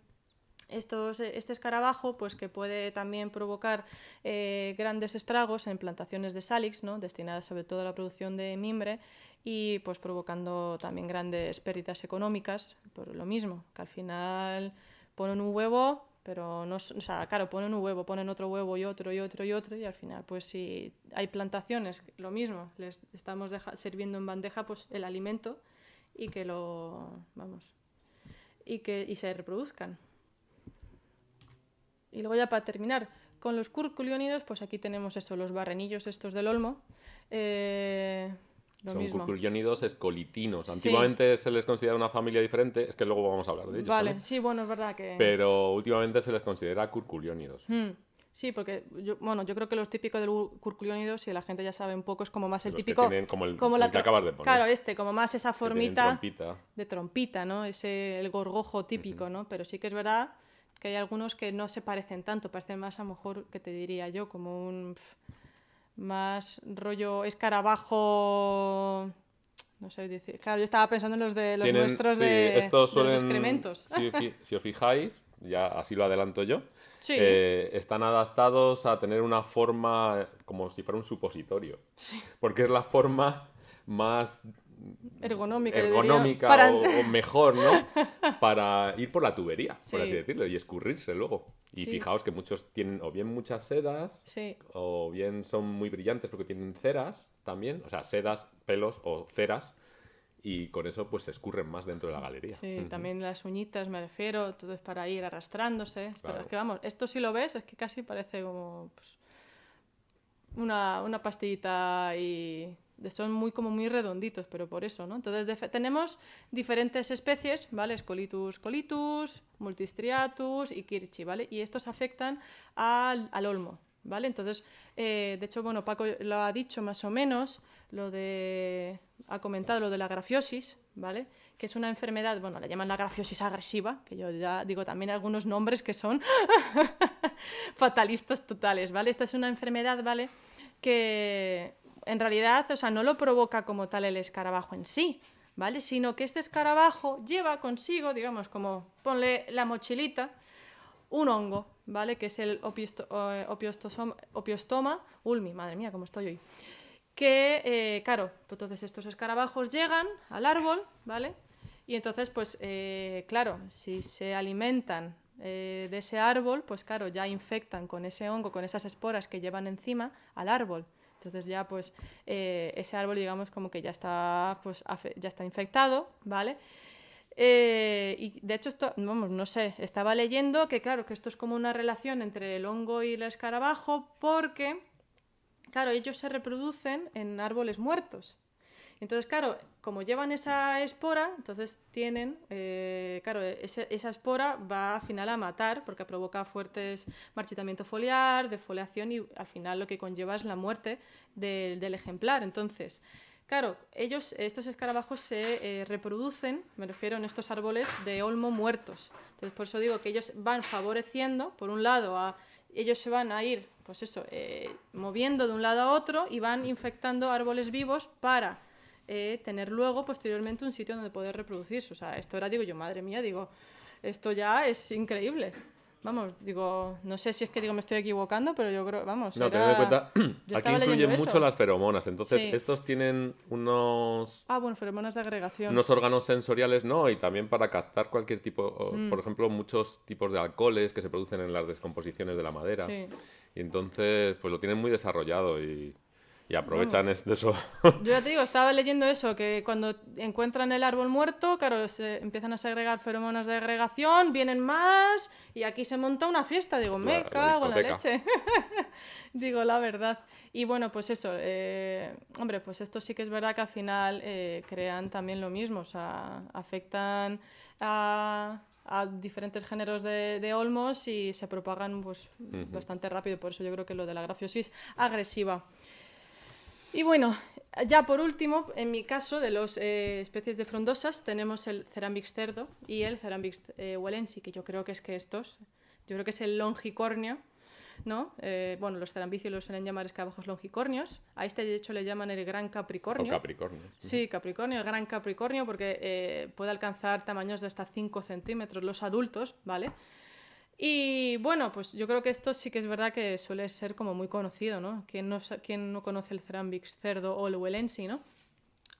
escarabajo, pues que puede también provocar grandes estragos en plantaciones de Salix, ¿no? Destinadas sobre todo a la producción de mimbre y pues provocando también grandes pérdidas económicas por lo mismo, que al final ponen un huevo, pero no, o sea, claro, ponen un huevo, ponen otro huevo y otro y otro y otro y al final pues si hay plantaciones, lo mismo, les estamos sirviendo en bandeja pues el alimento y que y se reproduzcan. Y luego ya para terminar, con los curculiónidos, pues aquí tenemos eso, los barrenillos estos del olmo. Son curculiónidos escolitinos. Antiguamente se les considera una familia diferente, es que luego vamos a hablar de ellos. Vale, ¿vale? sí, bueno, es verdad que... Pero últimamente se les considera curculiónidos. Sí, porque yo creo que los típicos del curculiónido, si la gente ya sabe un poco, es como más el los típico... Que tienen como el que acabas de poner. Claro, como más esa formita trompita. De trompita, ¿no? El gorgojo típico, ¿no? Pero sí que es verdad que hay algunos que no se parecen tanto, parecen más a lo mejor, que te diría yo, como un más rollo escarabajo, No sé decir. Claro, yo estaba pensando en los de los Tienen, nuestros sí, de, estos de los suelen, excrementos. si os fijáis, ya así lo adelanto yo, Sí, están adaptados a tener una forma como si fuera un supositorio, porque es la forma más ergonómica, yo diría. ergonómica Para... o mejor, ¿no? Para ir por la tubería, por así Sí, decirlo, y escurrirse luego. Y sí, fijaos que muchos tienen o bien muchas sedas, sí. o bien son muy brillantes porque tienen ceras también, o sea, sedas, pelos o ceras, y con eso pues se escurren más dentro de la galería. Sí, Ujú, también las uñitas me refiero, todo es para ir arrastrándose. Pero es claro. que vamos, esto si lo ves es que casi parece como pues, una pastillita y son muy como muy redonditos, pero por eso, ¿no? Entonces tenemos diferentes especies, ¿vale? Scolitus colitus, Multistriatus y Kirchi, ¿vale? Y estos afectan al olmo, ¿vale? Entonces, de hecho, bueno, Paco lo ha dicho más o menos, ha comentado lo de la grafiosis, ¿vale? Que es una enfermedad, bueno, la llaman la grafiosis agresiva, que yo ya digo también algunos nombres que son fatalistas totales, ¿vale? Esta es una enfermedad, ¿vale? Que en realidad, o sea, no lo provoca como tal el escarabajo en sí, ¿vale? Sino que este escarabajo lleva consigo, digamos, como ponle la mochilita, un hongo, ¿vale? Que es el Ophiostoma ulmi, madre mía, cómo estoy hoy. Que, claro, pues entonces estos escarabajos llegan al árbol, ¿vale? Y entonces, pues, claro, si se alimentan de ese árbol, pues claro, ya infectan con ese hongo, con esas esporas que llevan encima al árbol. Entonces ya, pues, ese árbol, digamos, como que ya está, pues, ya está infectado, ¿vale? Y de hecho, esto, vamos, no sé, estaba leyendo que, claro, que esto es como una relación entre el hongo y el escarabajo porque, claro, ellos se reproducen en árboles muertos. Entonces, claro, como llevan esa espora, entonces tienen, claro, esa espora va al final a matar porque provoca fuertes marchitamiento foliar, defoliación y al final lo que conlleva es la muerte del ejemplar. Entonces, claro, estos escarabajos se reproducen, me refiero en estos árboles de olmo muertos. Entonces, por eso digo que ellos van favoreciendo, por un lado, ellos se van a ir, pues eso, moviendo de un lado a otro y van infectando árboles vivos para tener luego, posteriormente, un sitio donde poder reproducirse. O sea, esto era, digo yo, madre mía, digo, esto ya es increíble. Vamos, digo, no sé si es que digo me estoy equivocando, pero yo creo, vamos, No, tened en era... cuenta, Yo aquí estaba leyendo influyen mucho eso. las feromonas, entonces Sí. estos tienen Ah, bueno, feromonas de agregación. unos órganos sensoriales, ¿no? Y también para captar cualquier tipo, por ejemplo, muchos tipos de alcoholes que se producen en las descomposiciones de la madera. Sí. Y entonces, pues lo tienen muy desarrollado y Vamos. aprovechan de eso. Yo ya te digo, estaba leyendo eso, que cuando encuentran el árbol muerto, claro, se empiezan a segregar feromonas de agregación, vienen más, y aquí se monta una fiesta. Digo, me La cago en la discoteca. leche. Digo, la verdad. Y bueno, pues eso, hombre, pues esto sí que es verdad que al final crean también lo mismo, o sea, afectan a diferentes géneros de olmos y se propagan pues bastante rápido, por eso yo creo que lo de la grafiosis agresiva. Y bueno, ya por último, en mi caso, de las especies de frondosas, tenemos el Cerambix cerdo y el Cerambix wellensi, que yo creo que es que estos, yo creo que es el longicornio, ¿no? Bueno, los cerambicios los suelen llamar escarabajos longicornios. A este, de hecho, le llaman el gran O capricornio. Capricornio. Sí, Capricornio, el gran Capricornio, porque puede alcanzar tamaños de hasta 5 centímetros los adultos, ¿vale? Y bueno, pues yo creo que esto sí que es verdad que suele ser como muy conocido, ¿no? ¿Quién no conoce el Cerambix cerdo o el wellensi, ¿no?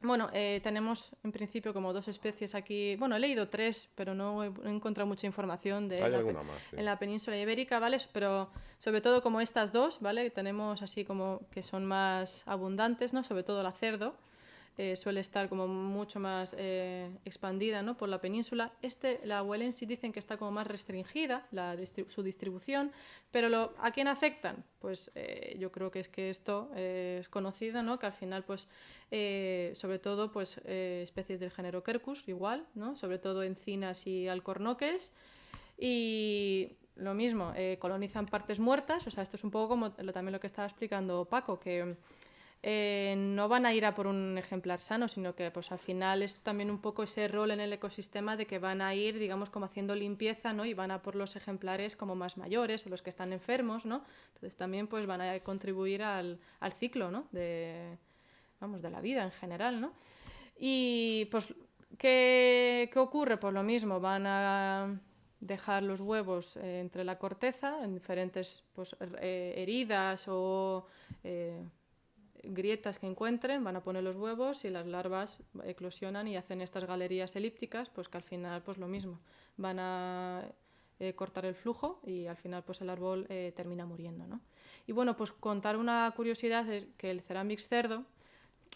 Bueno, tenemos en principio como dos especies aquí. Bueno, he leído tres, pero no he encontrado mucha información Hay alguna más, sí. en la península ibérica, ¿vale? Pero sobre todo como estas dos, ¿vale? Tenemos así como que son más abundantes, ¿no? Sobre todo la cerdo. Suele estar como mucho más expandida, ¿no? Por la península. La wellensi dicen que está como más restringida su distribución, pero ¿a quién afectan? Pues yo creo que esto es conocido, ¿no? Que al final, pues, sobre todo, pues, especies del género Quercus, igual, ¿no? Sobre todo encinas y alcornoques. Y lo mismo, colonizan partes muertas, o sea, esto es un poco como también lo que estaba explicando Paco, que no van a ir a por un ejemplar sano, sino que pues al final es también un poco ese rol en el ecosistema de que van a ir, digamos, como haciendo limpieza, ¿no? Y van a por los ejemplares como más mayores o los que están enfermos, ¿no? Entonces también pues van a contribuir al ciclo, ¿no? De la vida en general, ¿no? Y pues, ¿qué ocurre? Pues lo mismo, van a dejar los huevos entre la corteza en diferentes pues, heridas o grietas que encuentren, van a poner los huevos y las larvas eclosionan y hacen estas galerías elípticas, pues que al final pues lo mismo, van a cortar el flujo y al final pues el árbol termina muriendo, ¿no? Y bueno, pues contar una curiosidad es que el Cerambyx cerdo,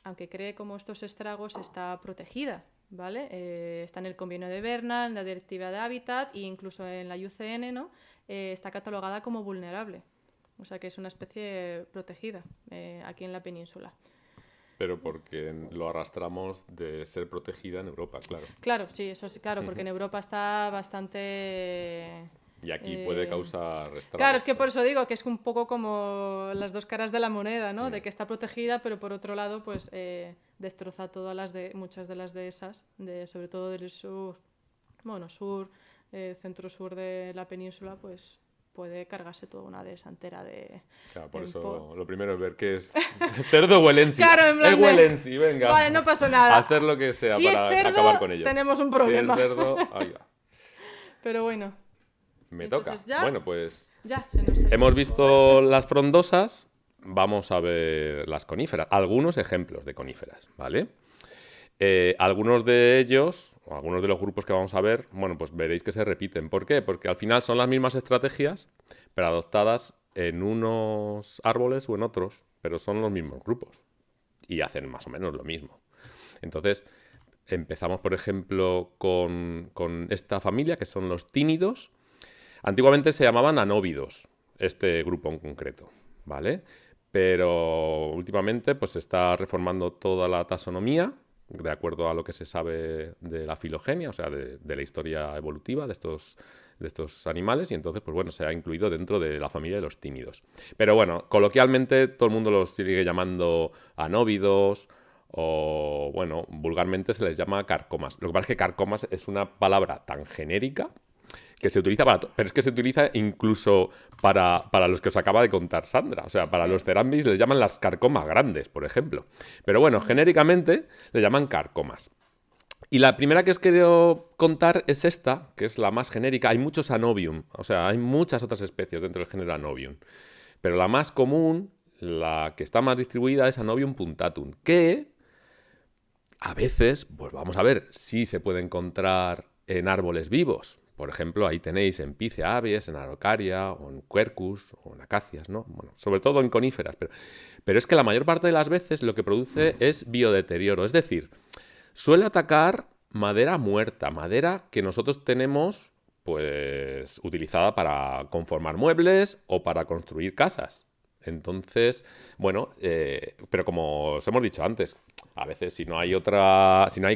aunque cree como estos estragos, está protegida, ¿vale? Está en el convenio de Berna, en la Directiva de Hábitat e incluso en la IUCN, ¿no? Está catalogada como vulnerable. O sea que es una especie protegida aquí en la península. Pero porque lo arrastramos de ser protegida en Europa, claro. Claro, sí, eso sí, claro, porque en Europa está bastante... Y aquí puede causar estragos. Claro, es que por eso digo que es un poco como las dos caras de la moneda, ¿no? De que está protegida, pero por otro lado, pues destroza muchas de las dehesas, sobre todo del sur, bueno, centro-sur de la península, pues puede cargarse toda una dehesa entera de... Claro, por eso lo primero es ver qué es cerdo o Wellensi. Claro, en plan es Wellensi, venga. Vale, no pasa nada. Hacer lo que sea si para es cerdo, acabar con ello. Tenemos un problema. Si es cerdo, ahí va. Pero bueno. Me Entonces, toca. ¿ya? Bueno, pues Ya, se nos ha ido. hemos visto las frondosas, vamos a ver las coníferas. Algunos ejemplos de coníferas, ¿vale? Algunos de ellos, o algunos de los grupos que vamos a ver, bueno, pues veréis que se repiten. ¿Por qué? Porque al final son las mismas estrategias, pero adoptadas en unos árboles o en otros, pero son los mismos grupos y hacen más o menos lo mismo. Entonces, empezamos, por ejemplo, con esta familia, que son los tínidos. Antiguamente se llamaban anóvidos, este grupo en concreto, ¿vale? Pero últimamente pues se está reformando toda la taxonomía de acuerdo a lo que se sabe de la filogenia, o sea, de la historia evolutiva de estos animales, y entonces, pues bueno, se ha incluido dentro de la familia de los tínidos. Pero bueno, coloquialmente todo el mundo los sigue llamando anóvidos, o bueno, vulgarmente se les llama carcomas. Lo que pasa es que carcomas es una palabra tan genérica que se utiliza para todo, pero es que se utiliza incluso para los que os acaba de contar Sandra. O sea, para los Cerambyx les llaman las carcomas grandes, por ejemplo. Pero bueno, genéricamente le llaman carcomas. Y la primera que os quiero contar es esta, que es la más genérica. Hay muchos Anobium, o sea, hay muchas otras especies dentro del género Anobium. Pero la más común, la que está más distribuida, es Anobium puntatum, que a veces, pues vamos a ver, sí se puede encontrar en árboles vivos. Por ejemplo, ahí tenéis en Picea abies, en Araucaria, o en Quercus, o en acacias, ¿no? Bueno, sobre todo en coníferas. Pero es que la mayor parte de las veces lo que produce es biodeterioro. Es decir, suele atacar madera muerta, madera que nosotros tenemos, pues, utilizada para conformar muebles o para construir casas. Entonces, bueno, pero como os hemos dicho antes, a veces si no hay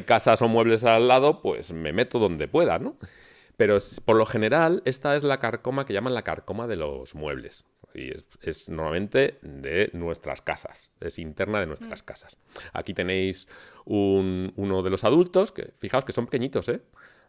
casas o muebles al lado, pues me meto donde pueda, ¿no? Pero por lo general, esta es la carcoma que llaman la carcoma de los muebles. Y es normalmente de nuestras casas, es interna de nuestras casas. Aquí tenéis uno de los adultos, que fijaos que son pequeñitos, ¿eh?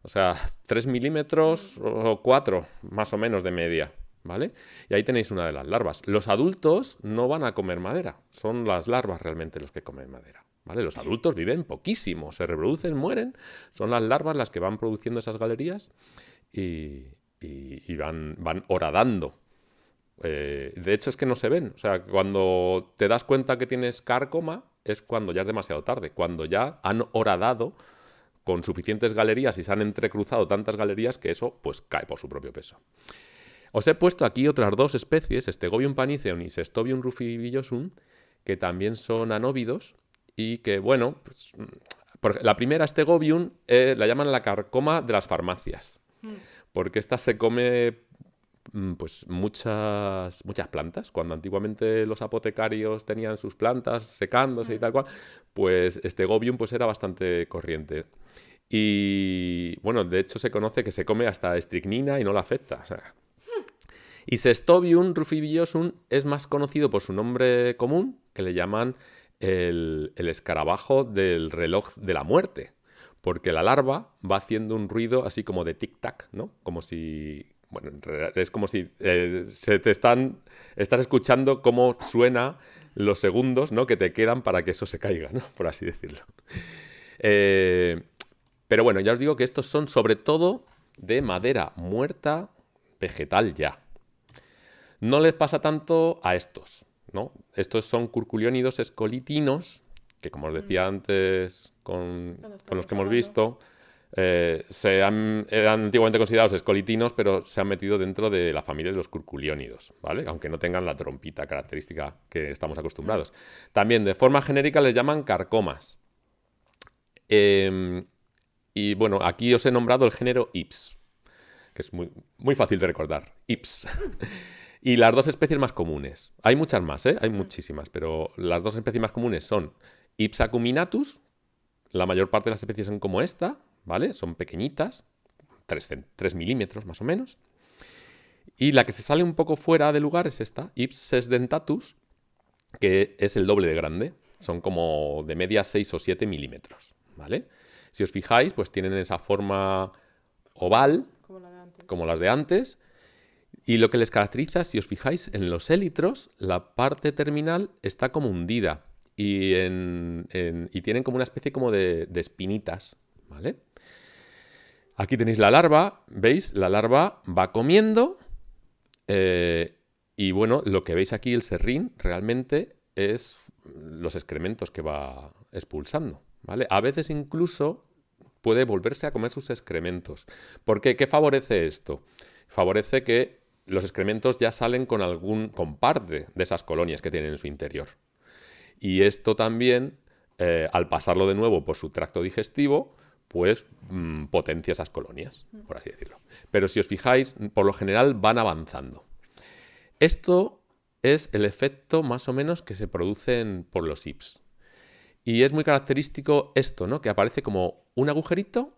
O sea, 3 milímetros o 4, más o menos de media, ¿vale? Y ahí tenéis una de las larvas. Los adultos no van a comer madera, son las larvas realmente los que comen madera. ¿Vale? Los adultos viven poquísimo, se reproducen, mueren, son las larvas las que van produciendo esas galerías y van horadando. De hecho es que no se ven, o sea, cuando te das cuenta que tienes carcoma es cuando ya es demasiado tarde, cuando ya han horadado con suficientes galerías y se han entrecruzado tantas galerías que eso pues cae por su propio peso. Os he puesto aquí otras dos especies, Stegobium paniceum y Cestobium rufivillosum, que también son anóvidos. Y que, bueno, pues, la primera, Stegobium, la llaman la carcoma de las farmacias. Porque esta se come pues muchas plantas. Cuando antiguamente los apotecarios tenían sus plantas secándose y tal cual, pues Stegobium pues, era bastante corriente. Y, bueno, de hecho se conoce que se come hasta estricnina y no la afecta. O sea. Y Cestobium rufivillosum es más conocido por su nombre común, que le llaman el escarabajo del reloj de la muerte, porque la larva va haciendo un ruido así como de tic-tac, ¿no? Como si, bueno, es como si estás escuchando cómo suena los segundos, ¿no? Que te quedan para que eso se caiga, ¿no? Por así decirlo. Pero bueno, ya os digo que estos son sobre todo de madera muerta, vegetal ya. No les pasa tanto a estos, ¿no? Estos son curculiónidos escolitinos, que como os decía antes con los que hemos visto, eran antiguamente considerados escolitinos, pero se han metido dentro de la familia de los curculiónidos, ¿vale? Aunque no tengan la trompita característica que estamos acostumbrados. También, de forma genérica, les llaman carcomas. Y bueno, aquí os he nombrado el género Ips, que es muy, muy fácil de recordar. Ips. Y las dos especies más comunes. Hay muchas más, ¿eh? Hay muchísimas, pero las dos especies más comunes son Ips acuminatus. La mayor parte de las especies son como esta, ¿vale? Son pequeñitas, 3 milímetros más o menos. Y la que se sale un poco fuera de lugar es esta, Ips sesdentatus, que es el doble de grande. Son como de media 6 o 7 milímetros, ¿vale? Si os fijáis, pues tienen esa forma oval, como las de antes. Y lo que les caracteriza, si os fijáis, en los élitros, la parte terminal está como hundida. Y tienen como una especie como de espinitas, ¿vale? Aquí tenéis la larva, ¿veis? La larva va comiendo y bueno, lo que veis aquí, el serrín, realmente es los excrementos que va expulsando, ¿vale? A veces incluso puede volverse a comer sus excrementos. ¿Por qué? ¿Qué favorece esto? Favorece que los excrementos ya salen con parte de esas colonias que tienen en su interior. Y esto también, al pasarlo de nuevo por su tracto digestivo, pues potencia esas colonias, por así decirlo. Pero si os fijáis, por lo general van avanzando. Esto es el efecto más o menos que se producen por los Ips. Y es muy característico esto, ¿no? Que aparece como un agujerito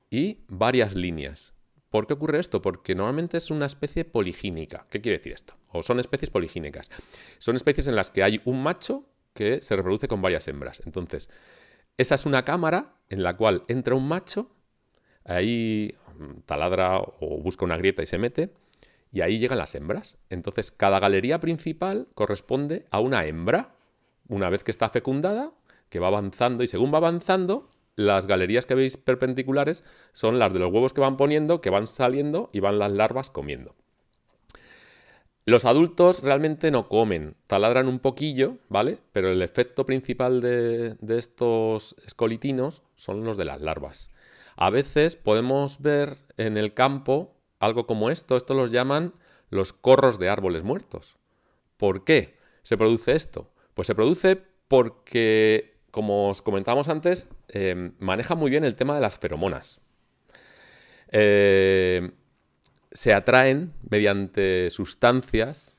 y varias líneas. ¿Por qué ocurre esto? Porque normalmente es una especie poligínica. ¿Qué quiere decir esto? O son especies poligínicas. Son especies en las que hay un macho que se reproduce con varias hembras. Entonces, esa es una cámara en la cual entra un macho, ahí taladra o busca una grieta y se mete, y ahí llegan las hembras. Entonces, cada galería principal corresponde a una hembra. Una vez que está fecundada, que va avanzando, y según va avanzando, las galerías que veis perpendiculares son las de los huevos que van poniendo, que van saliendo y van las larvas comiendo. Los adultos realmente no comen, taladran un poquillo, ¿vale? Pero el efecto principal de estos escolitinos son los de las larvas. A veces podemos ver en el campo algo como esto los llaman los corros de árboles muertos. ¿Por qué se produce esto? Pues se produce porque, como os comentábamos antes, maneja muy bien el tema de las feromonas. Se atraen mediante sustancias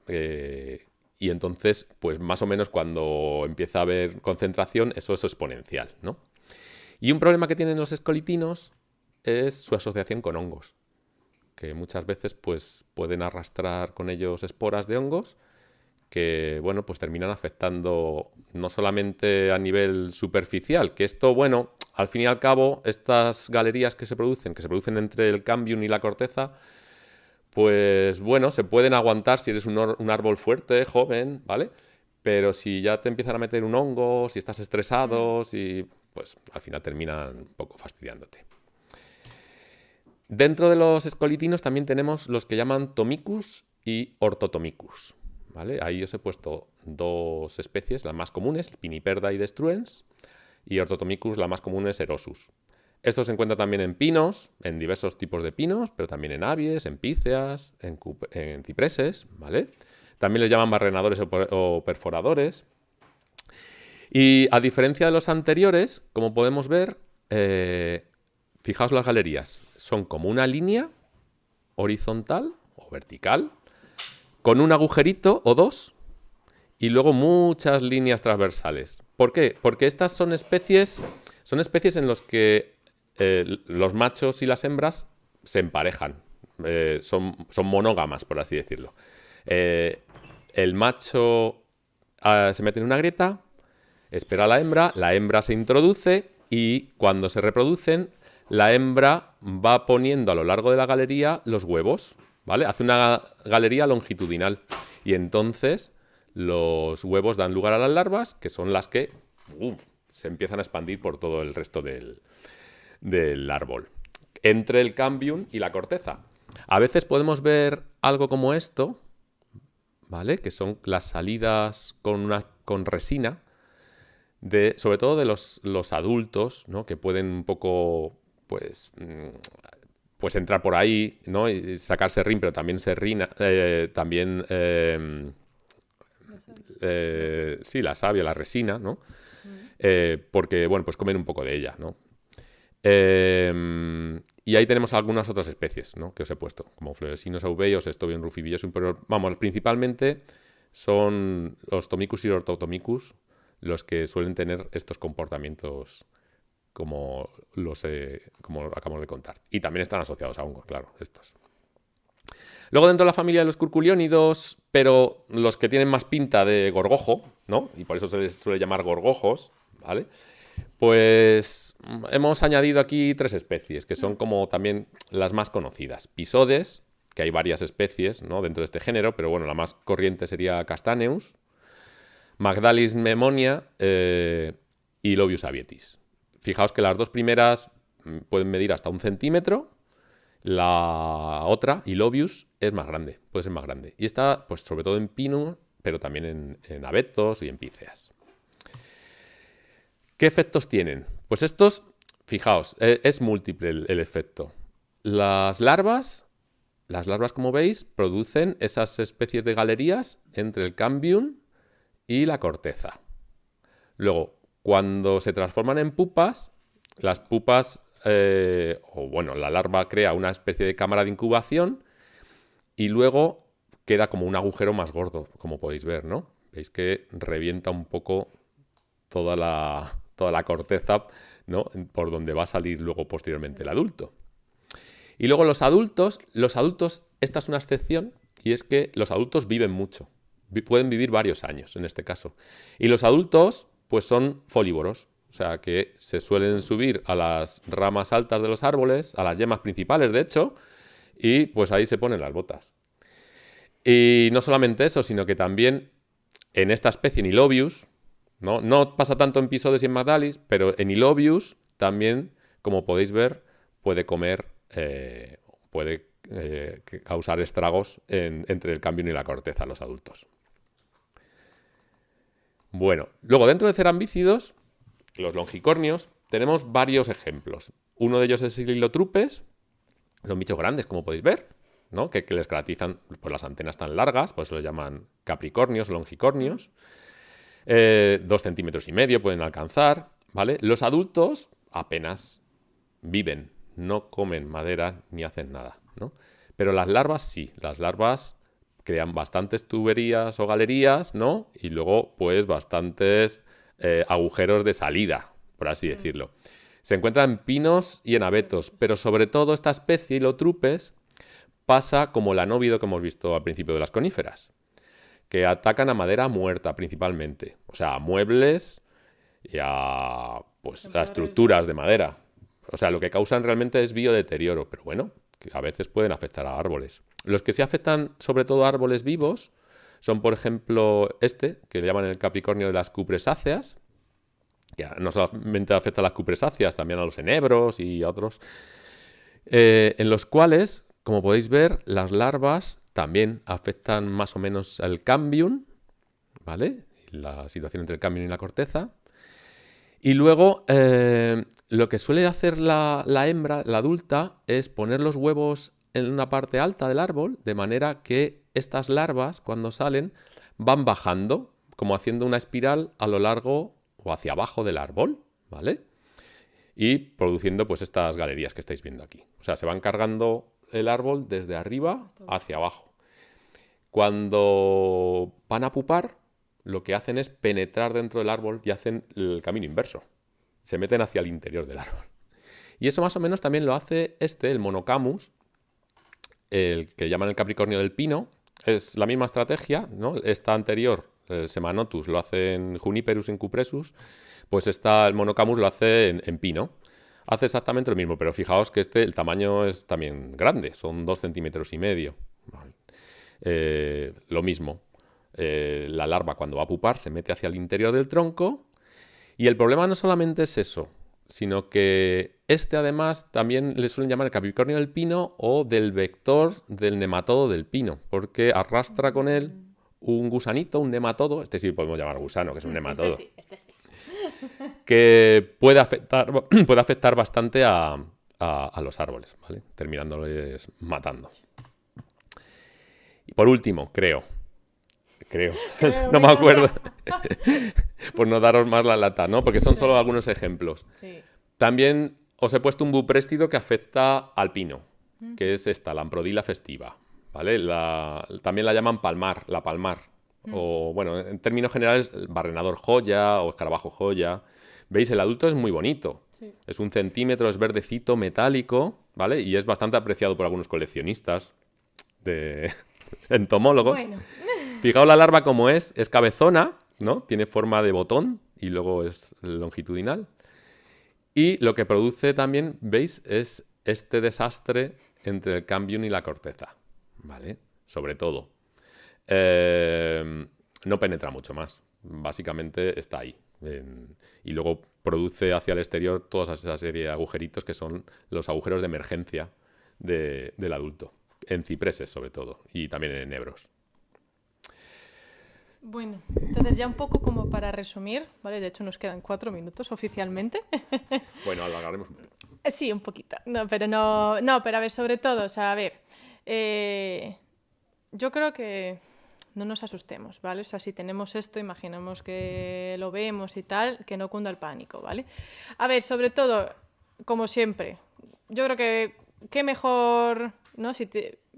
y entonces, pues más o menos cuando empieza a haber concentración, eso es exponencial, ¿no? Y un problema que tienen los escolitinos es su asociación con hongos, que muchas veces pues, pueden arrastrar con ellos esporas de hongos que, bueno, pues terminan afectando no solamente a nivel superficial, que esto, bueno, al fin y al cabo, estas galerías que se producen entre el cambium y la corteza, pues bueno, se pueden aguantar si eres un árbol fuerte, joven, ¿vale? Pero si ya te empiezan a meter un hongo, si estás estresado, pues al final terminan un poco fastidiándote. Dentro de los escolitinos también tenemos los que llaman Tomicus y Orthotomicus, ¿vale? Ahí os he puesto dos especies, las más comunes, Piniperda y Destruens, y Orthotomicus, la más común es Erosus. Esto se encuentra también en pinos, en diversos tipos de pinos, pero también en avies, en píceas, en cipreses, ¿vale? También les llaman barrenadores o perforadores. Y a diferencia de los anteriores, como podemos ver, fijaos las galerías, son como una línea horizontal o vertical, con un agujerito o dos, y luego muchas líneas transversales. ¿Por qué? Porque estas son especies en las que los machos y las hembras se emparejan, son monógamas, por así decirlo. El macho se mete en una grieta, espera a la hembra se introduce y cuando se reproducen, la hembra va poniendo a lo largo de la galería los huevos, ¿vale? Hace una galería longitudinal y entonces los huevos dan lugar a las larvas, que son las que se empiezan a expandir por todo el resto del árbol, entre el cambium y la corteza. A veces podemos ver algo como esto, ¿vale? Que son las salidas con resina, sobre todo de los adultos, ¿no? Que pueden un poco, pues entrar por ahí, ¿no? Y sacar serrín, pero también serrina, también, sí, la savia, la resina, ¿no? Porque, bueno, pues comen un poco de ella, ¿no? Y ahí tenemos algunas otras especies, ¿no? Que os he puesto, como Phloresinos auveus, Stobium rufivillosum, pero vamos, principalmente son los Tomicus y Orthotomicus los que suelen tener estos comportamientos como acabamos de contar. Y también están asociados a hongos, claro, estos. Luego dentro de la familia de los curculiónidos, pero los que tienen más pinta de gorgojo, ¿no? Y por eso se les suele llamar gorgojos, ¿vale? Pues hemos añadido aquí 3 especies, que son como también las más conocidas. Pisodes, que hay varias especies, ¿no? Dentro de este género, pero bueno, la más corriente sería Castaneus, Magdalis memonia y Lobius avietis. Fijaos que las 2 primeras pueden medir hasta 1 centímetro, la otra, Ilobius, es más grande, puede ser más grande. Y está, pues sobre todo en pino, pero también en abetos y en píceas. ¿Qué efectos tienen? Pues estos, fijaos, es múltiple el efecto. Las larvas, como veis, producen esas especies de galerías entre el cambium y la corteza. Luego, cuando se transforman en pupas, las pupas, la larva crea una especie de cámara de incubación y luego queda como un agujero más gordo, como podéis ver, ¿no? Veis que revienta un poco toda la corteza, ¿no? Por donde va a salir luego posteriormente el adulto. Y luego los adultos, esta es una excepción, y es que los adultos viven mucho. Pueden vivir varios años, en este caso. Y los adultos, pues son folívoros. O sea, que se suelen subir a las ramas altas de los árboles, a las yemas principales, de hecho, y pues ahí se ponen las botas. Y no solamente eso, sino que también en esta especie, en Ilobius, no pasa tanto en Pisodes y en Magdalis, pero en Ilobius también, como podéis ver, puede comer, puede causar estragos entre el cambium y la corteza a los adultos. Bueno, luego dentro de cerambícidos, los longicornios, tenemos varios ejemplos. Uno de ellos es el Hilotrupes, son bichos grandes, como podéis ver, ¿no? Que les caracterizan por las antenas tan largas, por eso lo llaman capricornios o longicornios. 2,5 centímetros pueden alcanzar, ¿vale? Los adultos apenas viven, no comen madera ni hacen nada, ¿no? Pero las larvas sí, las larvas crean bastantes tuberías o galerías, ¿no? Y luego, pues, bastantes agujeros de salida, por así decirlo. Se encuentran en pinos y en abetos, pero sobre todo esta especie, Hilotrupes, pasa como el anóbido que hemos visto al principio de las coníferas, que atacan a madera muerta principalmente, o sea, a muebles y a estructuras de madera. O sea, lo que causan realmente es biodeterioro, pero bueno, que a veces pueden afectar a árboles. Los que sí afectan sobre todo a árboles vivos son, por ejemplo, que le llaman el capricornio de las cupresáceas, que no solamente afecta a las cupresáceas, también a los enebros y a otros, en los cuales, como podéis ver, las larvas también afectan más o menos al cambium, ¿vale? La situación entre el cambium y la corteza. Y luego, lo que suele hacer la hembra, la adulta, es poner los huevos en una parte alta del árbol, de manera que estas larvas, cuando salen, van bajando, como haciendo una espiral a lo largo o hacia abajo del árbol, ¿vale? Y produciendo pues estas galerías que estáis viendo aquí. O sea, se van cargando el árbol desde arriba hacia abajo. Cuando van a pupar, lo que hacen es penetrar dentro del árbol y hacen el camino inverso. Se meten hacia el interior del árbol. Y eso más o menos también lo hace el Monocamus, el que llaman el Capricornio del Pino. Es la misma estrategia, ¿no? Esta anterior, el Semanotus, lo hace en Juniperus en Cupressus, pues el Monocamus lo hace en Pino. Hace exactamente lo mismo, pero fijaos que el tamaño es también grande, son 2,5 centímetros. Lo mismo, la larva cuando va a pupar se mete hacia el interior del tronco Y el problema no solamente es eso, sino que además también le suelen llamar el capricornio del pino o del vector del nematodo del pino, porque arrastra con él un gusanito, un nematodo, este sí podemos llamar gusano, que es un nematodo, Este sí. que puede afectar bastante a los árboles, ¿vale? Terminándoles matando. Y por último, creo, no me acuerdo, por no daros más la lata, ¿no? Porque son solo algunos ejemplos. Sí. También os he puesto un bupréstido que afecta al pino, que es esta, la Amprodila festiva, ¿vale? También la llaman palmar, la palmar. O, bueno, en términos generales, el barrenador joya o escarabajo joya. ¿Veis? El adulto es muy bonito. Sí. Es 1 centímetro, es verdecito, metálico, ¿vale? Y es bastante apreciado por algunos coleccionistas de entomólogos. Bueno. Fijaos la larva como es cabezona, ¿no? Tiene forma de botón y luego es longitudinal. Y lo que produce también, ¿veis? Es este desastre entre el cambium y la corteza, ¿vale? Sobre todo. No penetra mucho más. Básicamente está ahí. Y luego produce hacia el exterior toda esa serie de agujeritos que son los agujeros de emergencia del adulto. En cipreses, sobre todo. Y también en enebros. Bueno, entonces ya un poco como para resumir, ¿vale? De hecho nos quedan 4 minutos oficialmente. Bueno, alargaremos un poco. Sí, un poquito. No, pero no, pero a ver, sobre todo, o sea, a ver, yo creo que no nos asustemos, ¿vale? O sea, si tenemos esto, imaginemos que lo vemos y tal, que no cunda el pánico, ¿vale? A ver, sobre todo, como siempre, yo creo que qué mejor, ¿no?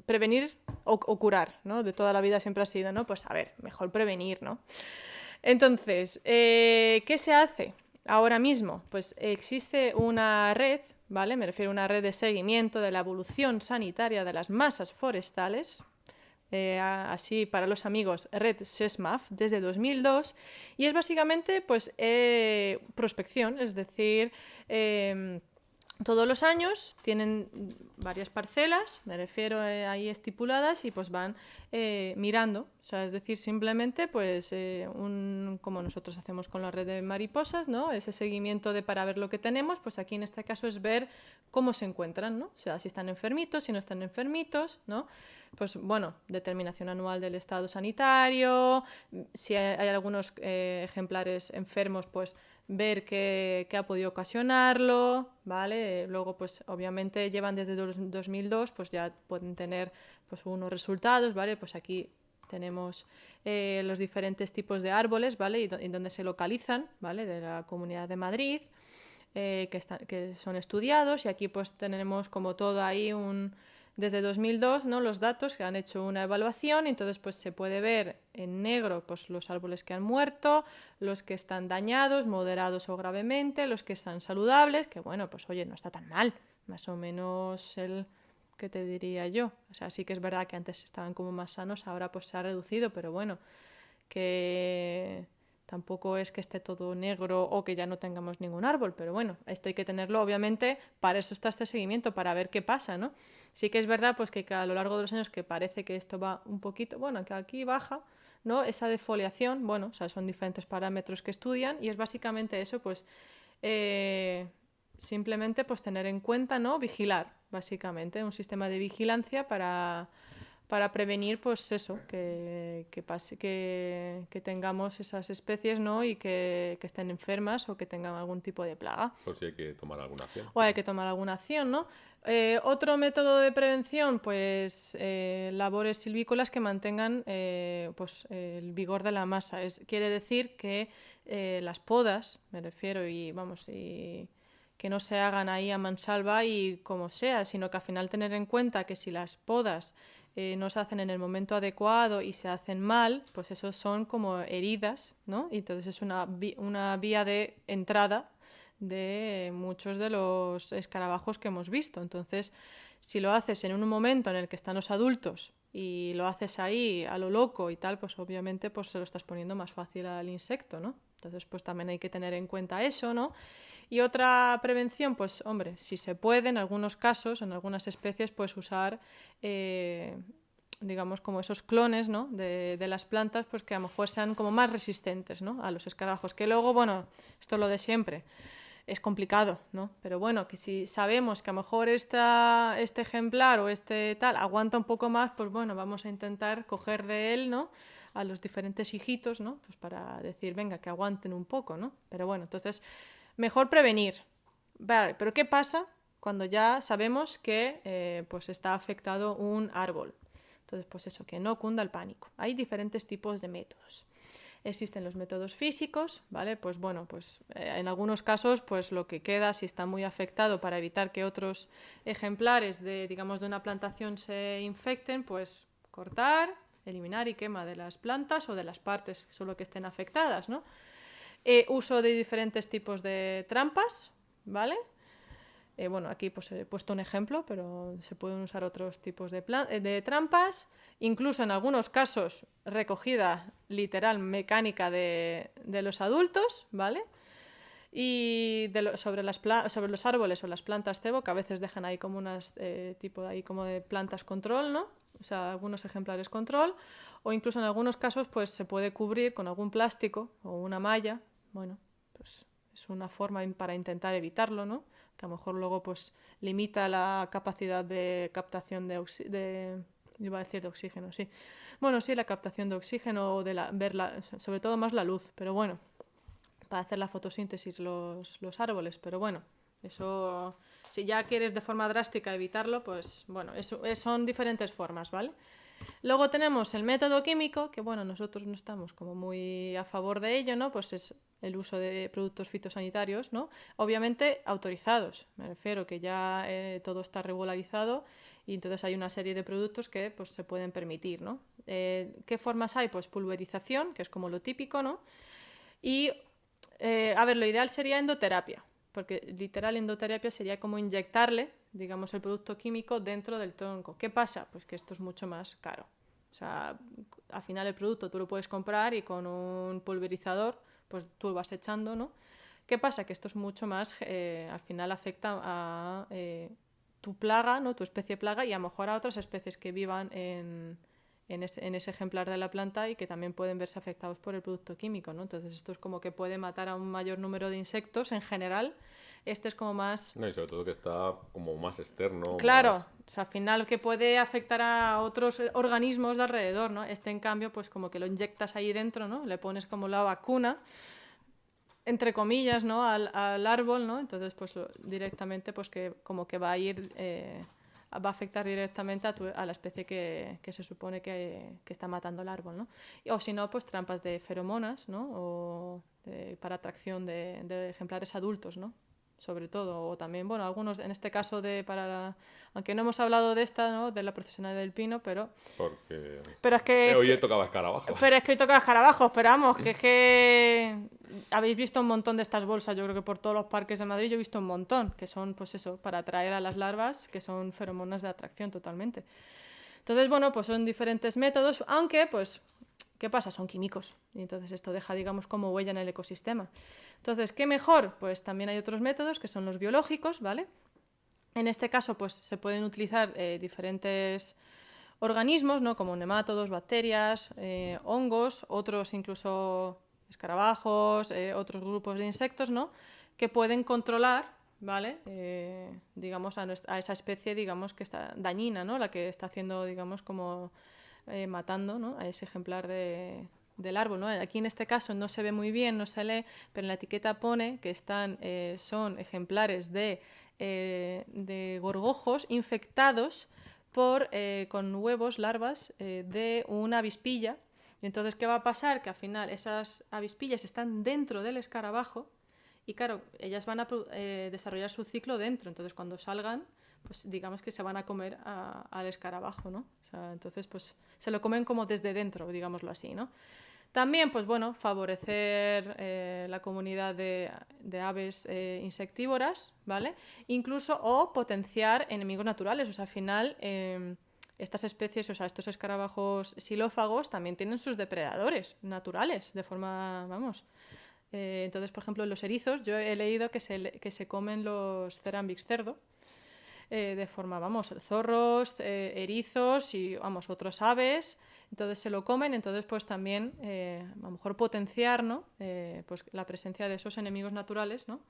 Prevenir o curar, ¿no? De toda la vida siempre ha sido, ¿no? Pues a ver, mejor prevenir, ¿no? Entonces, ¿qué se hace ahora mismo? Pues existe una red, ¿vale? Me refiero a una red de seguimiento de la evolución sanitaria de las masas forestales, así para los amigos, Red SESMAF, desde 2002, y es básicamente pues prospección, es decir, todos los años tienen varias parcelas, me refiero ahí estipuladas, y pues van mirando, o sea, es decir, simplemente pues como nosotros hacemos con la red de mariposas, ¿no? Ese seguimiento para ver lo que tenemos, pues aquí en este caso es ver cómo se encuentran, ¿no? O sea, si están enfermitos, si no están enfermitos, ¿no? Pues bueno, determinación anual del estado sanitario, si hay algunos ejemplares enfermos, pues ver qué ha podido ocasionarlo, ¿vale? Luego, pues obviamente llevan desde 2002, pues ya pueden tener pues unos resultados, ¿vale? Pues aquí tenemos los diferentes tipos de árboles, ¿vale? Y dónde se localizan, ¿vale? De la Comunidad de Madrid, que son estudiados, y aquí pues tenemos como todo ahí desde 2002, ¿no? Los datos que han hecho una evaluación, y entonces pues se puede ver en negro pues los árboles que han muerto, los que están dañados, moderados o gravemente, los que están saludables, que bueno, pues oye, no está tan mal, más o menos ¿qué te diría yo? O sea, sí que es verdad que antes estaban como más sanos, ahora pues se ha reducido, pero bueno, que tampoco es que esté todo negro o que ya no tengamos ningún árbol, pero bueno, esto hay que tenerlo, obviamente, para eso está este seguimiento, para ver qué pasa, ¿no? Sí que es verdad pues que a lo largo de los años que parece que esto va un poquito, bueno, que aquí baja, ¿no? Esa defoliación, bueno, o sea, son diferentes parámetros que estudian, y es básicamente eso, pues simplemente pues tener en cuenta, ¿no? Vigilar, básicamente, un sistema de vigilancia para prevenir pues eso, que tengamos esas especies, ¿no? Y que estén enfermas o que tengan algún tipo de plaga. Pues sí hay que tomar alguna acción. O hay que tomar alguna acción, ¿no? Otro método de prevención, pues labores silvícolas que mantengan pues, el vigor de la masa. Quiere decir que las podas, me refiero, y vamos, y que no se hagan ahí a mansalva y como sea, sino que al final tener en cuenta que si las podas no se hacen en el momento adecuado y se hacen mal, pues eso son como heridas, ¿no? Y entonces es una vía de entrada de muchos de los escarabajos que hemos visto. Entonces, si lo haces en un momento en el que están los adultos y lo haces ahí a lo loco y tal, pues obviamente pues se lo estás poniendo más fácil al insecto, ¿no? Entonces, pues también hay que tener en cuenta eso, ¿no? Y otra prevención, pues hombre, si se puede, en algunos casos, en algunas especies, pues usar digamos, como esos clones, ¿no? de las plantas, pues que a lo mejor sean como más resistentes, ¿no? a los escarabajos. Que luego, bueno, esto es lo de siempre, es complicado, ¿no? Pero bueno, que si sabemos que a lo mejor este ejemplar o este tal aguanta un poco más, pues bueno, vamos a intentar coger de él, ¿no? a los diferentes hijitos, ¿no? Pues para decir, venga, que aguanten un poco, ¿no? Pero bueno, entonces, mejor prevenir. Vale, pero ¿qué pasa cuando ya sabemos que pues está afectado un árbol? Entonces, pues eso, que no cunda el pánico. Hay diferentes tipos de métodos. Existen los métodos físicos, ¿vale? Pues bueno, pues en algunos casos, pues lo que queda, si está muy afectado, para evitar que otros ejemplares de, digamos, de una plantación se infecten, pues cortar, eliminar y quema de las plantas o de las partes solo que estén afectadas, ¿no? Uso de diferentes tipos de trampas, ¿vale? Bueno, aquí pues he puesto un ejemplo, pero se pueden usar otros tipos de trampas, incluso en algunos casos recogida literal mecánica de los adultos, ¿vale? Y sobre los árboles o las plantas cebo, que a veces dejan ahí como unas tipo de ahí como de plantas control, ¿no? O sea, algunos ejemplares control, o incluso en algunos casos pues se puede cubrir con algún plástico o una malla. Bueno, pues es una forma para intentar evitarlo, ¿no? Que a lo mejor luego pues limita la capacidad de captación iba a decir de oxígeno, sí. Bueno, sí, la captación de oxígeno o de sobre todo más la luz, pero bueno, para hacer la fotosíntesis los árboles, pero bueno, eso, si ya quieres de forma drástica evitarlo, pues bueno, son diferentes formas, ¿vale? Luego tenemos el método químico, que bueno, nosotros no estamos como muy a favor de ello, ¿no? Pues es el uso de productos fitosanitarios, ¿no? Obviamente autorizados, me refiero que ya todo está regularizado y entonces hay una serie de productos que pues se pueden permitir, ¿no? ¿Qué formas hay? Pues pulverización, que es como lo típico, ¿no? Y, a ver, lo ideal sería endoterapia, porque literal endoterapia sería como inyectarle, digamos, el producto químico dentro del tronco. ¿Qué pasa? Pues que esto es mucho más caro. O sea, al final el producto tú lo puedes comprar y con un pulverizador, pues tú lo vas echando, ¿no? ¿Qué pasa? Que esto es mucho más, al final afecta a tu plaga, ¿no? Tu especie plaga y a lo mejor a otras especies que vivan en ese ejemplar de la planta y que también pueden verse afectados por el producto químico, ¿no? Entonces esto es como que puede matar a un mayor número de insectos en general. Este es como más... No, y sobre todo que está como más externo, Claro, más... o sea, al final que puede afectar a otros organismos de alrededor, ¿no? Este, en cambio, pues como que lo inyectas ahí dentro, ¿no? Le pones como la vacuna, entre comillas, ¿no? Al árbol, ¿no? Entonces, pues directamente, pues que como que va a ir... va a afectar directamente a la especie que se supone que está matando el árbol, ¿no? O si no, pues trampas de feromonas, ¿no? O para atracción de ejemplares adultos, ¿no? Sobre todo, o también, bueno, algunos, en este caso, aunque no hemos hablado de esta, ¿no? De la profesional del pino, Porque pero es que... hoy tocaba escarabajos. Pero es que hoy toca escarabajos, pero vamos, que es que habéis visto un montón de estas bolsas, yo creo que por todos los parques de Madrid yo he visto un montón, que son, pues eso, para atraer a las larvas, que son feromonas de atracción totalmente. Entonces, bueno, pues son diferentes métodos, aunque, pues, ¿qué pasa? Son químicos, y entonces esto deja, digamos, como huella en el ecosistema. Entonces, ¿qué mejor? Pues también hay otros métodos, que son los biológicos, ¿vale? En este caso, pues, se pueden utilizar diferentes organismos, ¿no? Como nemátodos, bacterias, hongos, otros incluso escarabajos, otros grupos de insectos, ¿no? Que pueden controlar, ¿vale? Digamos, a esa especie, digamos, que está dañina, ¿no? La que está haciendo, digamos, como matando, ¿no? A ese ejemplar del árbol, ¿no? Aquí en este caso no se ve muy bien, no se lee, pero en la etiqueta pone que son ejemplares de gorgojos infectados con huevos, larvas de una avispilla. Y entonces, ¿qué va a pasar? Que al final esas avispillas están dentro del escarabajo y claro, ellas van a desarrollar su ciclo dentro. Entonces, cuando salgan, pues digamos que se van a comer al escarabajo, ¿no? O sea, entonces, pues se lo comen como desde dentro, digámoslo así, ¿no? También, pues bueno, favorecer la comunidad de aves insectívoras, ¿vale? Incluso, o potenciar enemigos naturales. O sea, al final, estas especies, o sea, estos escarabajos xilófagos también tienen sus depredadores naturales, de forma, vamos... entonces, por ejemplo, los erizos, yo he leído que se comen los cerambix cerdo. de forma, vamos, zorros, erizos y, vamos, otros aves. Entonces se lo comen, entonces pues también a lo mejor potenciar, ¿no? Pues la presencia de esos enemigos naturales, ¿no?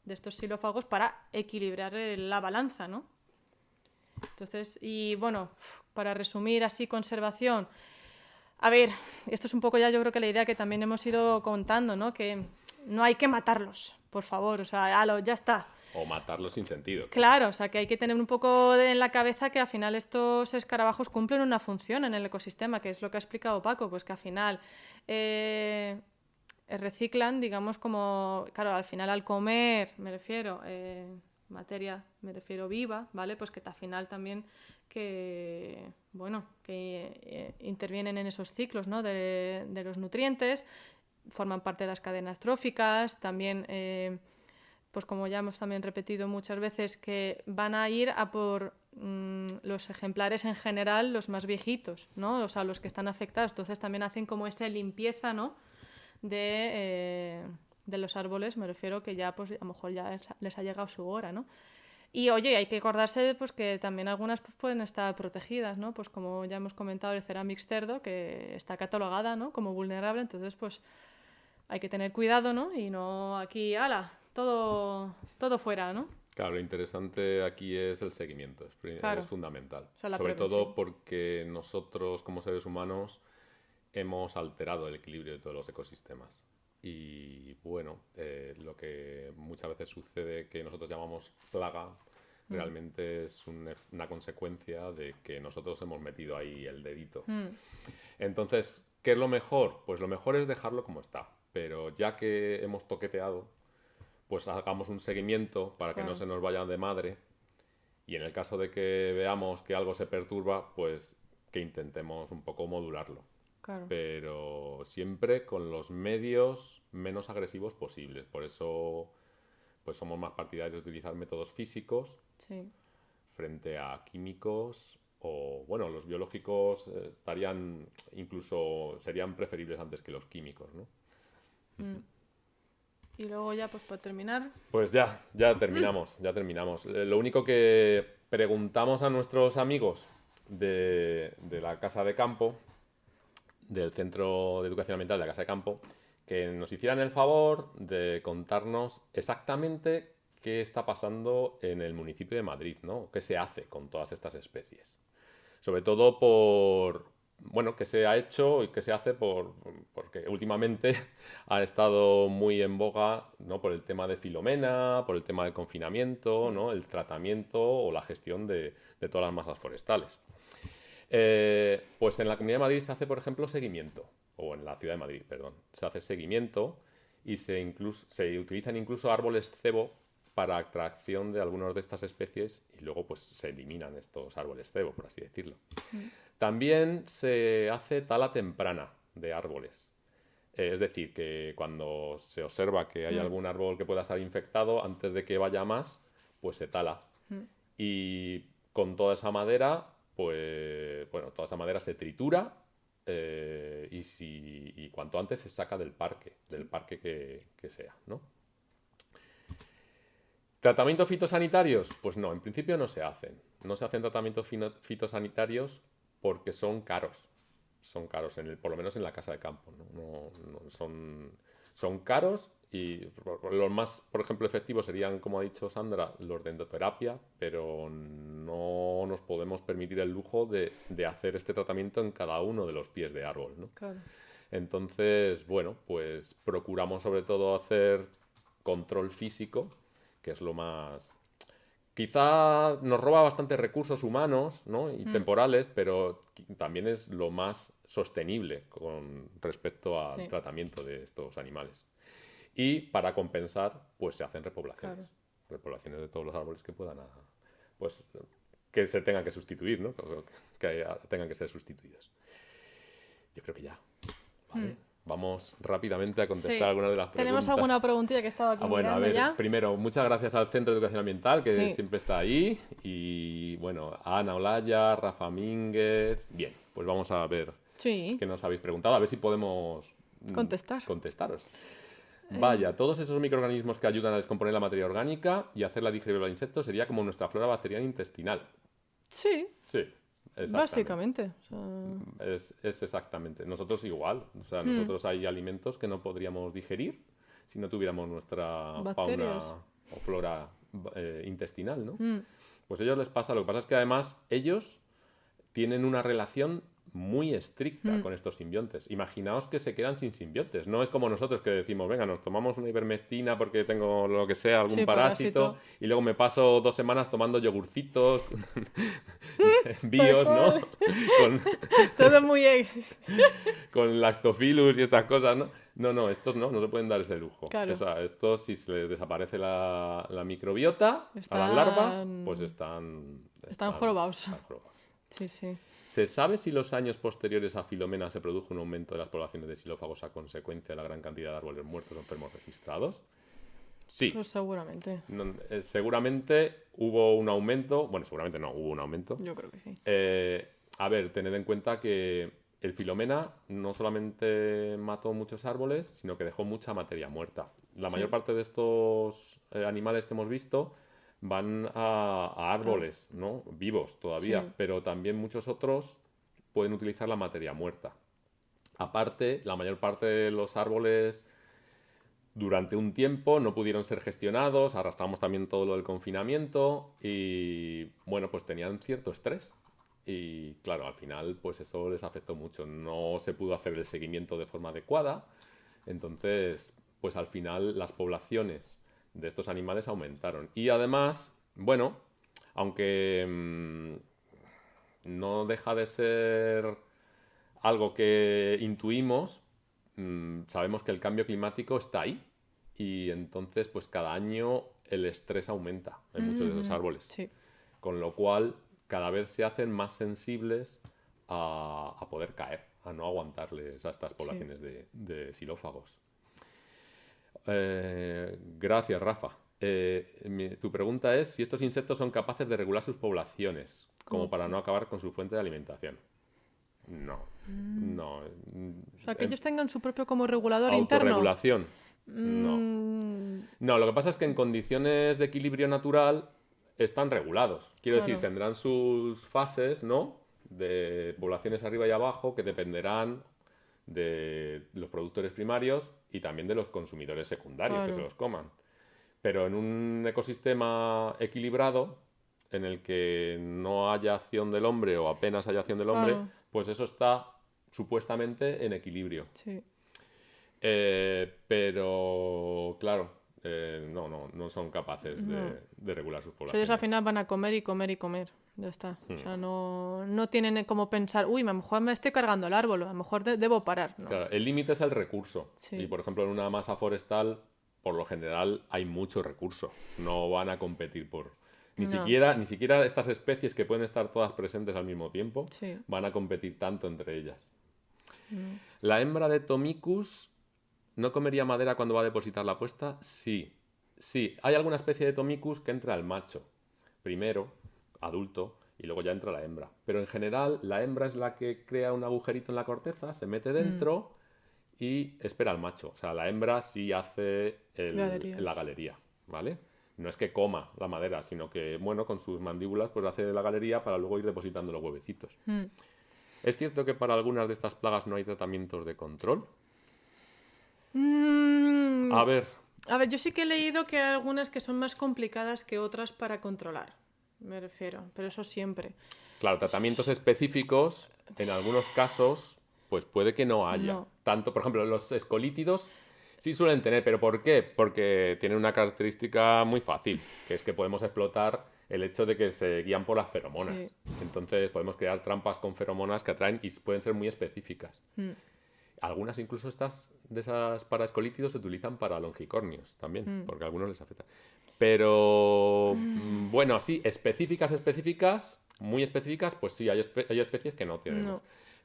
De estos xilófagos para equilibrar la balanza, ¿no? Entonces, y bueno, para resumir así, conservación. A ver, esto es un poco ya yo creo que la idea que también hemos ido contando, ¿no? Que no hay que matarlos, por favor, o sea, ya está. O matarlos sin sentido. Claro, o sea, que hay que tener un poco en la cabeza que al final estos escarabajos cumplen una función en el ecosistema, que es lo que ha explicado Paco, pues que al final reciclan, digamos, como, claro, al final al comer, me refiero, materia, me refiero viva, ¿vale? Pues que al final también que, bueno, que intervienen en esos ciclos, ¿no? de los nutrientes, forman parte de las cadenas tróficas, también... pues como ya hemos también repetido muchas veces, que van a ir a por los ejemplares en general, los más viejitos, ¿no? O sea, los que están afectados. Entonces también hacen como esa limpieza, ¿no? De los árboles, me refiero que ya pues a lo mejor ya les ha llegado su hora, ¿no? Y oye, hay que acordarse pues que también algunas pues, pueden estar protegidas, ¿no? Pues como ya hemos comentado el Ceramix cerdo, que está catalogada, ¿no? Como vulnerable, entonces pues hay que tener cuidado, ¿no? Y no aquí, ¡hala! Todo fuera, ¿no? Claro, lo interesante aquí es el seguimiento, Claro. es fundamental. O sea, la Sobre prevención. todo porque nosotros como seres humanos hemos alterado el equilibrio de todos los ecosistemas. Y bueno, lo que muchas veces sucede que nosotros llamamos plaga, realmente es una consecuencia de que nosotros hemos metido ahí el dedito. Entonces, ¿qué es lo mejor? Pues lo mejor es dejarlo como está. Pero ya que hemos toqueteado, pues hagamos un seguimiento para que no Claro. se nos vaya de madre. Y en el caso de que veamos que algo se perturba, pues que intentemos un poco modularlo. Claro. Pero siempre con los medios menos agresivos posibles. Por eso pues somos más partidarios de utilizar métodos físicos Sí. frente a químicos o, bueno, los biológicos estarían incluso serían preferibles antes que los químicos, ¿no? Y luego ya, pues para terminar, Pues ya terminamos, ya terminamos. Lo único que preguntamos a nuestros amigos de la Casa de Campo, del Centro de Educación Ambiental de la Casa de Campo, que nos hicieran el favor de contarnos exactamente qué está pasando en el municipio de Madrid, ¿no? ¿Qué se hace con todas estas especies? Sobre todo bueno, que se ha hecho y que se hace porque últimamente ha estado muy en boga, ¿no? Por el tema de Filomena, por el tema del confinamiento, ¿no? El tratamiento o la gestión de todas las masas forestales. Pues en la Comunidad de Madrid se hace, por ejemplo, seguimiento, o en la Ciudad de Madrid, perdón, se hace seguimiento y se utilizan incluso árboles cebo para atracción de algunas de estas especies y luego pues se eliminan estos árboles cebo, por así decirlo. También se hace tala temprana de árboles. Es decir, que cuando se observa que hay algún árbol que pueda estar infectado, antes de que vaya más, pues se tala. Y con toda esa madera, pues, bueno, toda esa madera se tritura y cuanto antes se saca del parque que sea, ¿no? ¿Tratamientos fitosanitarios? Pues no, en principio no se hacen. No se hacen tratamientos fitosanitarios porque son caros. Son caros, por lo menos en la casa de campo, ¿no? Son caros y los más, por ejemplo, efectivos serían, como ha dicho Sandra, los de endoterapia, pero no nos podemos permitir el lujo de hacer este tratamiento en cada uno de los pies de árbol, ¿no? claro. Entonces, bueno, pues procuramos sobre todo hacer control físico, que es lo más... Quizá nos roba bastantes recursos humanos, ¿no? Y temporales, pero también es lo más sostenible con respecto al Sí. tratamiento de estos animales. Y para compensar, pues se hacen repoblaciones. Claro. Repoblaciones de todos los árboles que puedan, pues que se tengan que sustituir, ¿no? Que tengan que ser sustituidos. Yo creo que ya. ¿Vale? Vamos rápidamente a contestar Sí. algunas de las preguntas. ¿Tenemos alguna preguntilla que estaba aquí Bueno, a mirando ver, ya? primero, muchas gracias al Centro de Educación Ambiental, que Sí. siempre está ahí. Y bueno, a Ana Olaya, Rafa Mínguez. Bien, pues vamos a ver Sí. qué nos habéis preguntado, a ver si podemos Contestar. contestaros. Vaya, todos esos microorganismos que ayudan a descomponer la materia orgánica y hacerla digerible al insecto sería como nuestra flora bacteriana intestinal. Sí, Sí, exactamente. básicamente. O sea, Es exactamente. Nosotros igual. O sea, nosotros hay alimentos que no podríamos digerir si no tuviéramos nuestra Bacterias. fauna o flora intestinal, ¿no? Pues a ellos les pasa. Lo que pasa es que además ellos tienen una relación muy estricta con estos simbiontes. Imaginaos que se quedan sin simbiontes. No es como nosotros que decimos, venga, nos tomamos una ivermectina porque tengo lo que sea, algún Sí, parásito, parásito. y luego me paso 2 semanas tomando yogurcitos Tal bios, ¿no? cual. Con, Todo muy... con lactofilus y estas cosas, ¿no? No, estos no se pueden dar ese lujo. Claro. O sea, estos, si se les desaparece la microbiota a las larvas, pues Están están jorobados. están jorobados. Sí, sí. ¿Se sabe si los años posteriores a Filomena se produjo un aumento de las poblaciones de xilófagos a consecuencia de la gran cantidad de árboles muertos o enfermos registrados? Sí. Pues seguramente. Seguramente hubo un aumento. Bueno, seguramente no, hubo un aumento. Yo creo que sí. A ver, tened en cuenta que el Filomena no solamente mató muchos árboles, sino que dejó mucha materia muerta. La mayor parte de estos animales que hemos visto van a árboles, ¿no? Vivos todavía, Sí. pero también muchos otros pueden utilizar la materia muerta. Aparte, la mayor parte de los árboles durante un tiempo no pudieron ser gestionados, arrastramos también todo lo del confinamiento y bueno, pues tenían cierto estrés. Y claro, al final pues eso les afectó mucho. No se pudo hacer el seguimiento de forma adecuada. Entonces, pues al final las poblaciones de estos animales aumentaron. Y además, bueno, aunque no deja de ser algo que intuimos, sabemos que el cambio climático está ahí y entonces pues cada año el estrés aumenta en muchos de esos árboles, Sí. con lo cual cada vez se hacen más sensibles a poder caer, a no aguantarles a estas poblaciones de xilófagos. Gracias, Rafa. Tu pregunta es si estos insectos son capaces de regular sus poblaciones como para no acabar con su fuente de alimentación. No, no. O sea, que ellos tengan su propio como regulador interno. Autorregulación. No. No, lo que pasa es que en condiciones de equilibrio natural están regulados. Quiero decir, Claro. tendrán sus fases, ¿no? De poblaciones arriba y abajo que dependerán de los productores primarios y también de los consumidores secundarios que Claro. se los coman. Pero en un ecosistema equilibrado, en el que no haya acción del hombre o apenas haya acción del hombre, Claro. pues eso está supuestamente en equilibrio. Sí. Pero, claro, no son capaces de regular sus O sea, poblaciones. ellos al final van a comer y comer y comer. Ya está. O sea, no tienen como pensar, uy, a lo mejor me estoy cargando el árbol, a lo mejor debo parar. No. Claro, el límite es el recurso. Sí. Y, por ejemplo, en una masa forestal, por lo general, hay mucho recurso. No van a competir por... Ni siquiera estas especies que pueden estar todas presentes al mismo tiempo Sí. van a competir tanto entre ellas. ¿La hembra de Tomicus no comería madera cuando va a depositar la puesta? Sí. Sí, hay alguna especie de Tomicus que entra al macho. Primero, adulto, y luego ya entra la hembra. Pero en general, la hembra es la que crea un agujerito en la corteza, se mete dentro y espera al macho. O sea, la hembra sí hace Galerías. la galería, ¿vale? No es que coma la madera, sino que, bueno, con sus mandíbulas pues hace la galería para luego ir depositando los huevecitos. ¿Es cierto que para algunas de estas plagas no hay tratamientos de control? A ver, A ver, yo sí que he leído que hay algunas que son más complicadas que otras para controlar. Me refiero, pero eso siempre. claro, tratamientos específicos, en algunos casos, pues puede que no haya. No. Tanto, por ejemplo, los escolítidos sí suelen tener, pero ¿por qué? Porque tienen una característica muy fácil, que es que podemos explotar el hecho de que se guían por las feromonas. Sí. Entonces podemos crear trampas con feromonas que atraen y pueden ser muy específicas. Algunas incluso de esas para escolítidos se utilizan para longicornios también, porque a algunos les afecta. Pero bueno, sí, específicas, muy específicas, pues sí, hay especies que no tienen. No.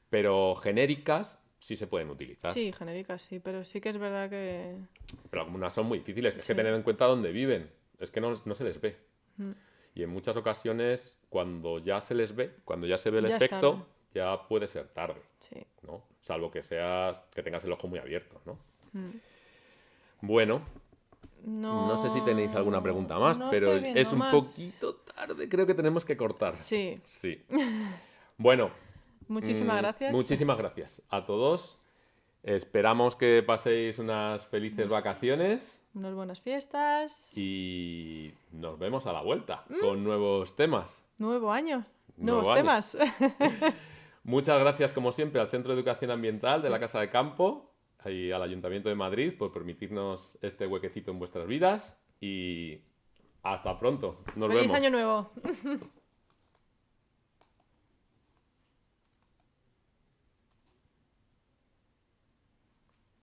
Pero genéricas sí se pueden utilizar. Sí, genéricas sí, pero sí que es verdad que... Pero algunas son muy difíciles. Es que Sí. tener en cuenta dónde viven. Es que no se les ve. Y en muchas ocasiones, cuando ya se les ve, cuando ya se ve el Ya es efecto, tarde. ya puede ser tarde, Sí. ¿no? Salvo que tengas el ojo muy abierto, ¿no? Bueno, No, no sé si tenéis alguna pregunta más, no pero estoy viendo es un más. poquito tarde, creo que tenemos que cortar. Sí. Sí. Bueno, Muchísimas gracias. muchísimas gracias a todos. Esperamos que paséis unas felices vacaciones Unas buenas fiestas. y nos vemos a la vuelta con nuevos temas. Nuevo año. Nuevo Nuevos año. temas. Muchas gracias, como siempre, al Centro de Educación Ambiental de la Casa de Campo y al Ayuntamiento de Madrid por permitirnos este huequecito en vuestras vidas y hasta pronto. Nos Feliz vemos. año nuevo.